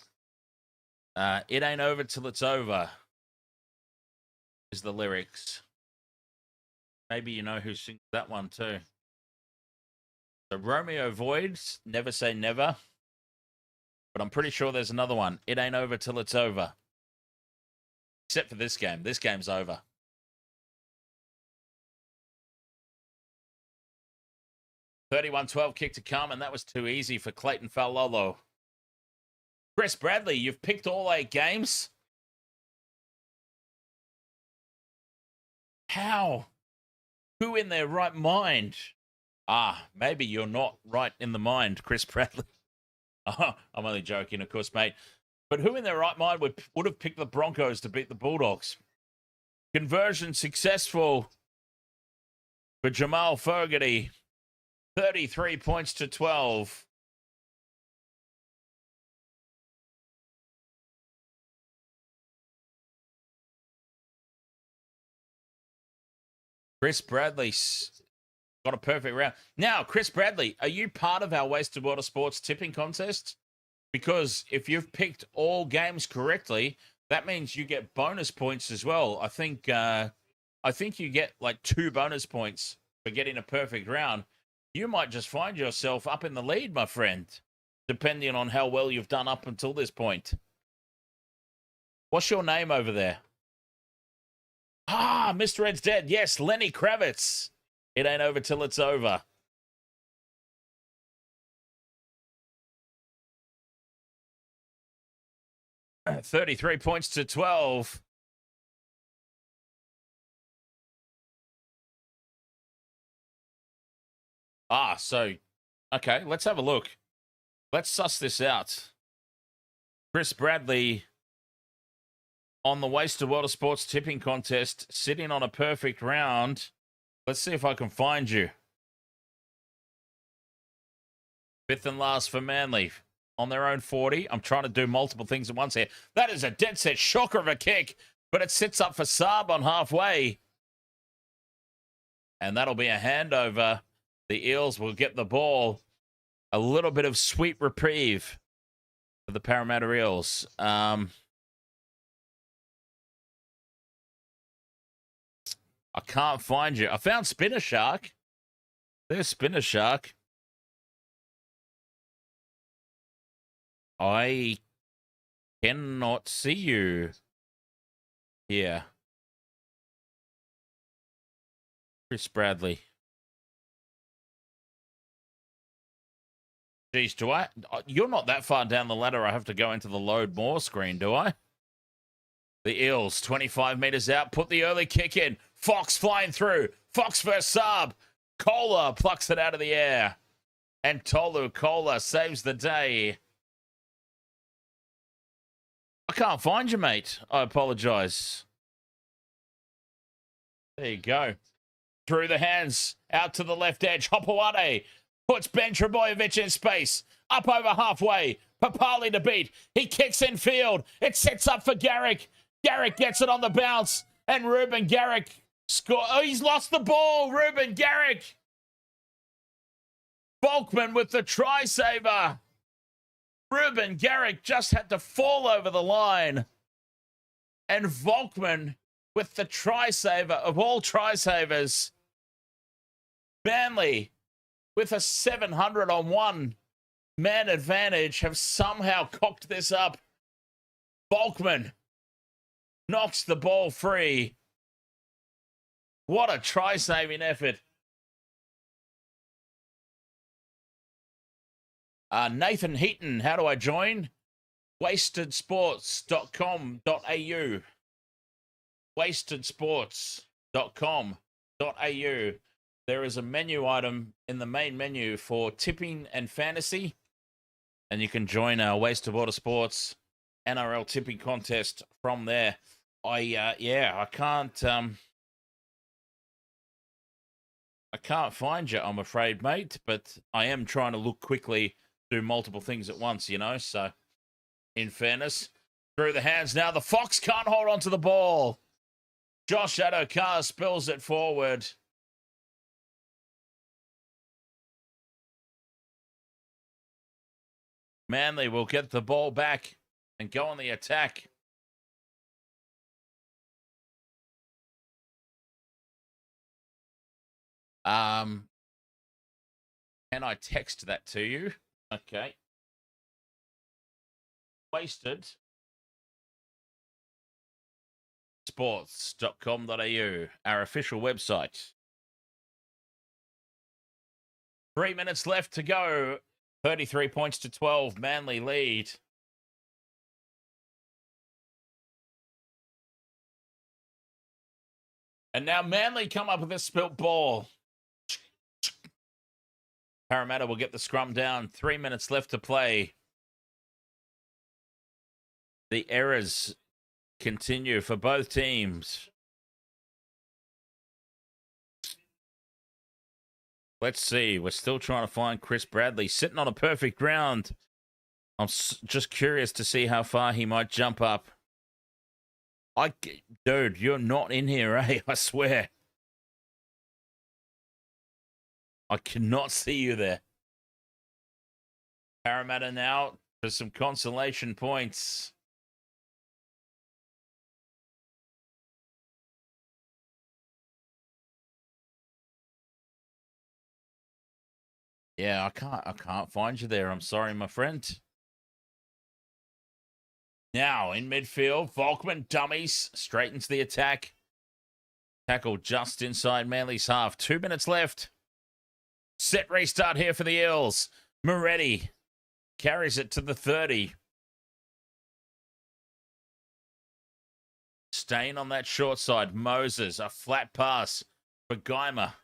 It ain't over till it's over. Is the lyrics. Maybe you know who sings that one too. So Romeo Voids, Never Say Never. But I'm pretty sure there's another one. It ain't over till it's over. Except for this game. This game's over. $31-12 kick to come, and that was too easy for Clayton Faulalo. Chris Bradley, you've picked all 8 games. How? Who in their right mind? Maybe you're not right in the mind, Chris Bradley. I'm only joking, of course, mate. But who in their right mind would have picked the Broncos to beat the Bulldogs? Conversion successful for Jamal Fogarty. 33 points to 12. Chris Bradley's got a perfect round. Now, Chris Bradley, are you part of our Wasted Water Sports tipping contest? Because if you've picked all games correctly, that means you get bonus points as well. I think you get like 2 bonus points for getting a perfect round. You might just find yourself up in the lead, my friend, depending on how well you've done up until this point. What's your name over there? Ah, Mr. Ed's dead. Yes, Lenny Kravitz. It ain't over till it's over. At 33 points to 12. Okay, let's have a look. Let's suss this out. Chris Bradley on the Wasted Water Sports tipping contest, sitting on a perfect round. Let's see if I can find you. 5th and last for Manly on their own 40. I'm trying to do multiple things at once here. That is a dead set shocker of a kick, but it sits up for Saab on halfway. And that'll be a handover. The Eels will get the ball. A little bit of sweet reprieve for the Parramatta Eels. I can't find you. I found Spinner Shark. There's Spinner Shark. I cannot see you here. Chris Bradley. Geez, do I? You're not that far down the ladder. I have to go into the load more screen, do I? The Eels, 25 meters out, put the early kick in. Fox flying through. Fox versus Saab. Koula plucks it out of the air. And Tolutau Koula saves the day. I can't find you, mate. I apologize. There you go. Through the hands, out to the left edge. Hopawade puts Ben Trbojevic in space. Up over halfway. Papali to beat. He kicks in field. It sets up for Garrick. Garrick gets it on the bounce. And Ruben Garrick score. Oh, he's lost the ball. Ruben Garrick. Volkman with the try saver. Ruben Garrick just had to fall over the line. And Volkman with the try saver of all try savers. Manly with a 700-on-1 man advantage have somehow cocked this up. Volkman knocks the ball free. What a try-saving effort. Nathan Heaton, how do I join? wastedsports.com.au. wastedsports.com.au. There is a menu item in the main menu for tipping and fantasy. And you can join our Wasted Water Sports NRL tipping contest from there. I can't find you, I'm afraid, mate. But I am trying to look quickly, do multiple things at once, you know. So, in fairness, through the hands now. The Fox can't hold on to the ball. Josh Adokar spills it forward. Manly will get the ball back and go on the attack. Can I text that to you? Okay. Wasted. Sports.com.au, our official website. 3 minutes left to go. 33 points to 12. Manly lead. And now Manly come up with a spilt ball. Parramatta will get the scrum down. 3 minutes left to play. The errors continue for both teams. Let's see. We're still trying to find Chris Bradley sitting on a perfect round. I'm just curious to see how far he might jump up. Dude, you're not in here, eh? I swear. I cannot see you there. Parramatta now for some consolation points. Yeah, I can't find you there. I'm sorry, my friend. Now in midfield, Volkman dummies, straightens the attack. Tackle just inside Manly's half. 2 minutes left. Set restart here for the Eels. Moretti carries it to the 30. Staying on that short side. Moses, a flat pass for Geimer.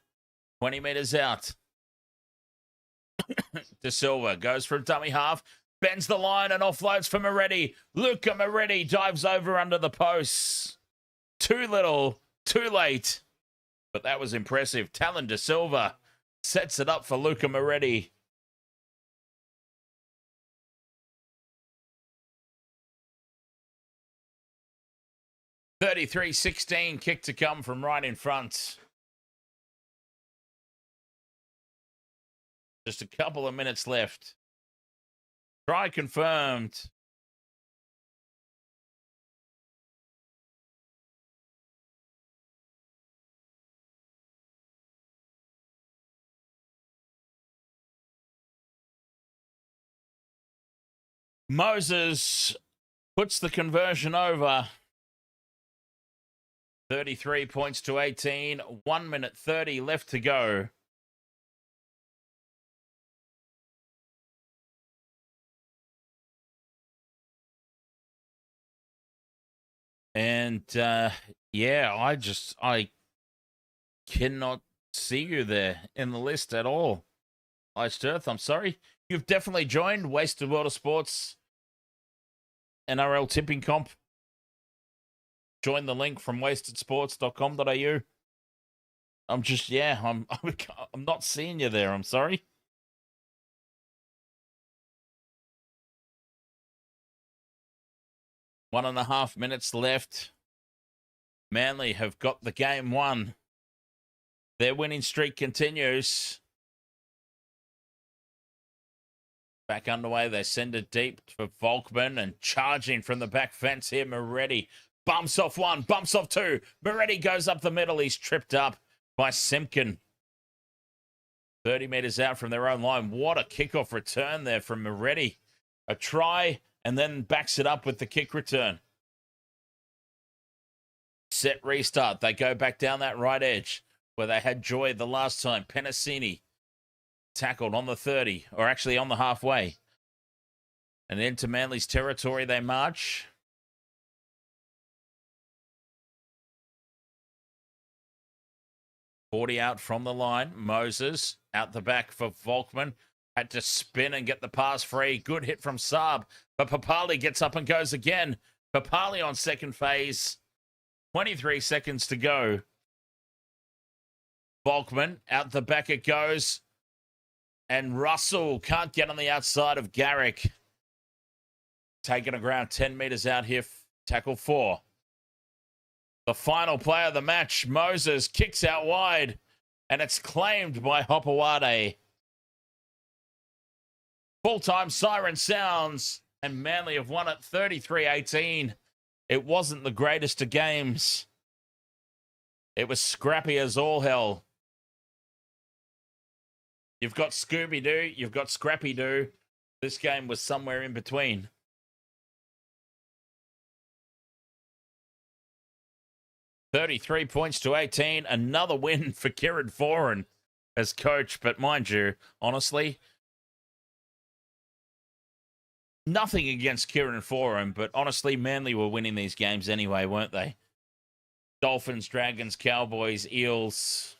20 metres out. De Silva goes for a dummy half. Bends the line and offloads for Moretti. Luca Moretti dives over under the posts. Too little, too late. But that was impressive. Talon De Silva sets it up for Luca Moretti. $33-16 kick to come from right in front. Just a couple of minutes left. Try confirmed. Moses puts the conversion over. 33 points to 18. 1 minute 30 left to go. And yeah, I cannot see you there in the list at all. Iced Earth, I'm sorry. You've definitely joined Wasted World of Sports NRL tipping comp. Join the link from wastedsports.com.au. I'm just, yeah, I'm not seeing you there. I'm sorry. One and a half minutes left. Manly have got the game won. Their winning streak continues. Back underway. They send it deep for Volkman and charging from the back fence here. Moretti bumps off one, bumps off two. Moretti goes up the middle. He's tripped up by Simpkin. 30 metres out from their own line. What a kickoff return there from Moretti. A try and then backs it up with the kick return. Set restart. They go back down that right edge where they had joy the last time. Penasini tackled on the 30, or actually on the halfway. And into Manly's territory they march. Forty out from the line. Moses out the back for Volkman. Had to spin and get the pass free. Good hit from Saab. But Papali gets up and goes again. Papali on second phase. 23 seconds to go. Volkman out the back it goes. And Russell can't get on the outside of Garrick. Taking a ground 10 metres out here. Tackle 4. The final play of the match. Moses kicks out wide. And it's claimed by Hopewade. Full-time siren sounds. And Manly have won it 33-18. It wasn't the greatest of games. It was scrappy as all hell. You've got Scooby-Doo. You've got Scrappy-Doo. This game was somewhere in between. $33 points to 18. Another win for Kieran Foran as coach. But mind you, honestly, nothing against Kieran Foran, but honestly, Manly were winning these games anyway, weren't they? Dolphins, Dragons, Cowboys, Eels.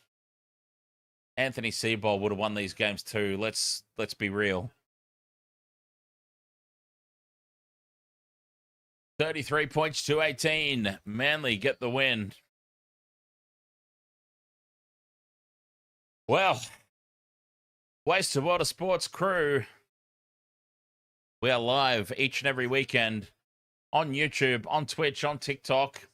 Anthony Seabold would have won these games too. Let's be real. 33 points to 18. Manly get the win. Well, Wasted World of Sports crew. We are live each and every weekend on YouTube, on Twitch, on TikTok.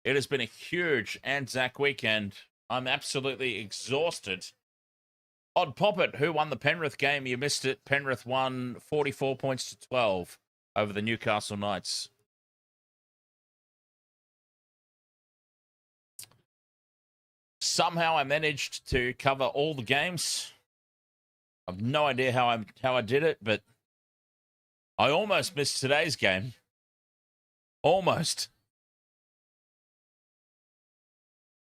It has been a huge Anzac weekend I'm absolutely exhausted. Odd Poppet, who won the Penrith game? You missed it. Penrith won 44 points to 12 over the Newcastle Knights. Somehow I managed to cover all the games. I've no idea how I did it, but I almost missed today's game. Almost.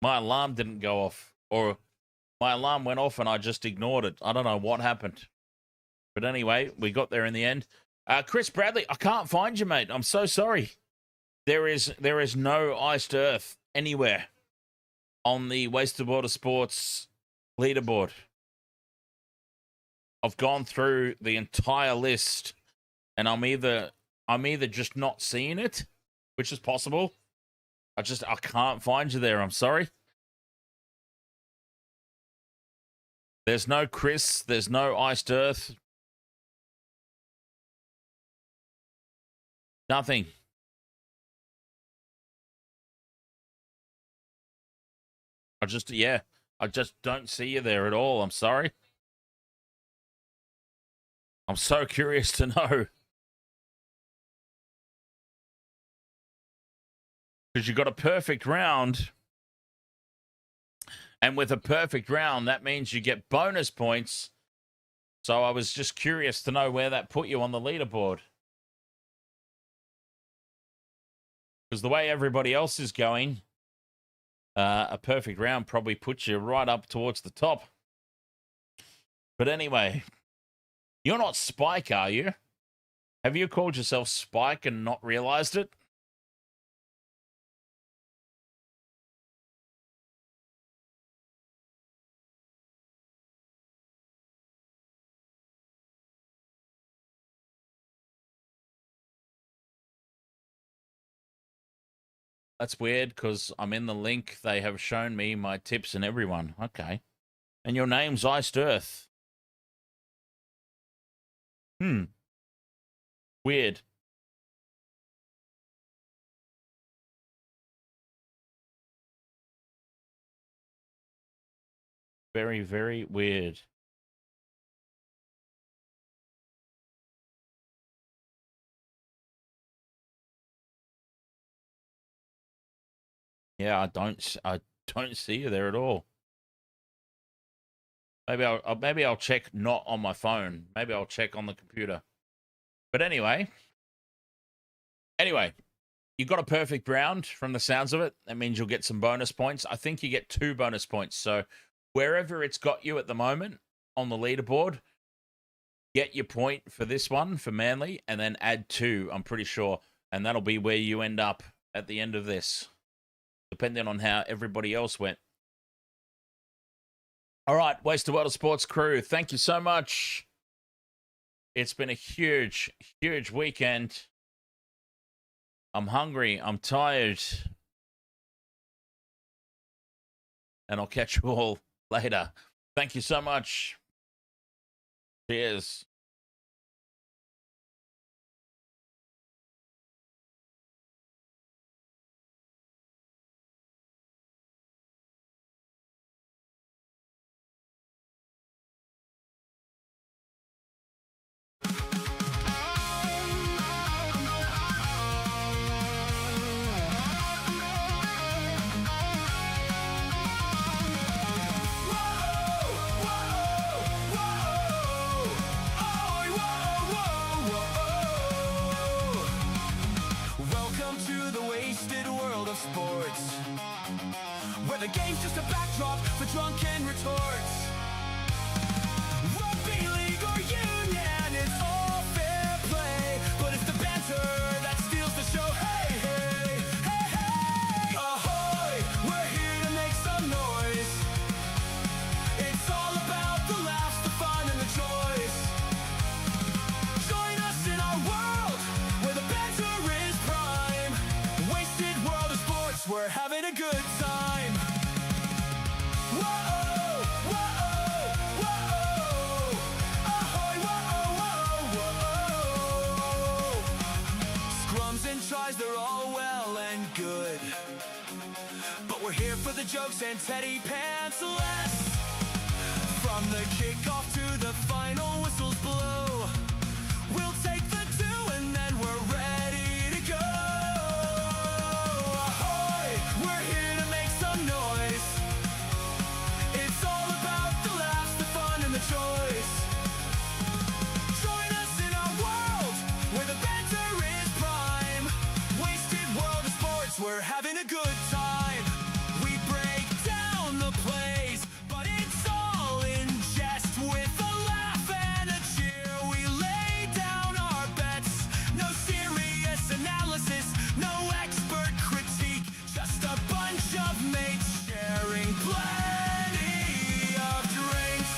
My alarm didn't go off, or my alarm went off and I just ignored it. I don't know what happened. But anyway, we got there in the end. Chris Bradley, I can't find you, mate. I'm so sorry. There is no iced earth anywhere on the Wasted Water Sports leaderboard. I've gone through the entire list and I'm either just not seeing it, which is possible. I can't find you there. I'm sorry. There's no Chris. There's no iced earth. Nothing. I just don't see you there at all. I'm sorry. I'm so curious to know. Because you got a perfect round. And with a perfect round, that means you get bonus points. So I was just curious to know where that put you on the leaderboard. Because the way everybody else is going, a perfect round probably puts you right up towards the top. But anyway, you're not Spike, are you? Have you called yourself Spike and not realized it? That's weird because I'm in the link. They have shown me my tips and everyone. Okay. And your name's Iced Earth. Weird. Very, very weird. Yeah, I don't see you there at all. Maybe I'll check not on my phone. Maybe I'll check on the computer. But anyway, you got a perfect round from the sounds of it. That means you'll get some bonus points. I think you get 2 bonus points. So wherever it's got you at the moment on the leaderboard, get your point for this one for Manly and then add 2, I'm pretty sure. And that'll be where you end up at the end of this, depending on how everybody else went. All right, Wasted Water Sports crew, thank you so much. It's been a huge, huge weekend. I'm hungry. I'm tired. And I'll catch you all later. Thank you so much. Cheers. Welcome to the wasted world of sports, where the game's just a backdrop for drunken retorts. Rugby league or union, it's all fair play, but it's the banter that steals the show. Hey, hey, hey, hey! Ahoy! We're here to make some noise. It's all about the laughs, the fun, and the joys. Join us in our world where the banter is prime. Wasted world of sports, we're having a good time. Whoa, whoa, whoa, ahoy, whoa, whoa, whoa. Scrums and tries, they're all well and good, but we're here for for the jokes and teddy pants less. From the kickoff to the final whistles blow, we'll take the two and then we're ready to go. Ahoy, we're here to make some noise. It's all about the laughs, the fun and the choice. Join us in our world where the banter is prime. Wasted world of sports, we're having a good time. We break down the plays, but it's all in jest. With a laugh and a cheer, we lay down our bets. No serious analysis, no expert critique, just a bunch of mates sharing plenty of drinks.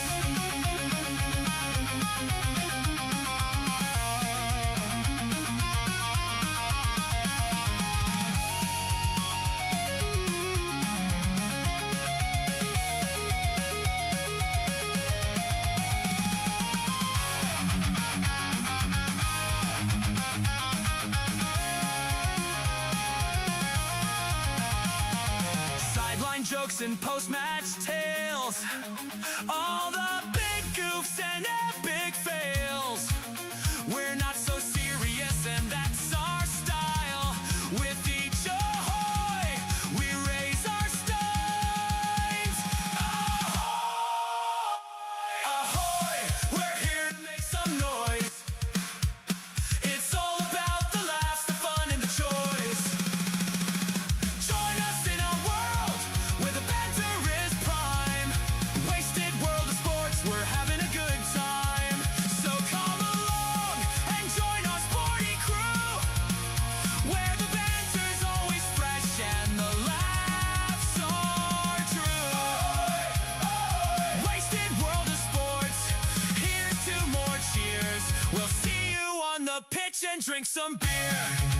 Sideline jokes and post-match tales, all the big goofs and epic fails. We're not so serious and that's our style. With each ahoy, we raise our steins. Ahoy! Ahoy! We're here to make some noise. It's all about the laughs, the fun and the choice. Join us in our world where the banter is prime. Wasted world of sports, we're having a good time. So come along and join our sporty crew, where the banter's always fresh and the laughs are true. Wasted world of sports, here's to more cheers. We'll see you on the pitch and drink some beer.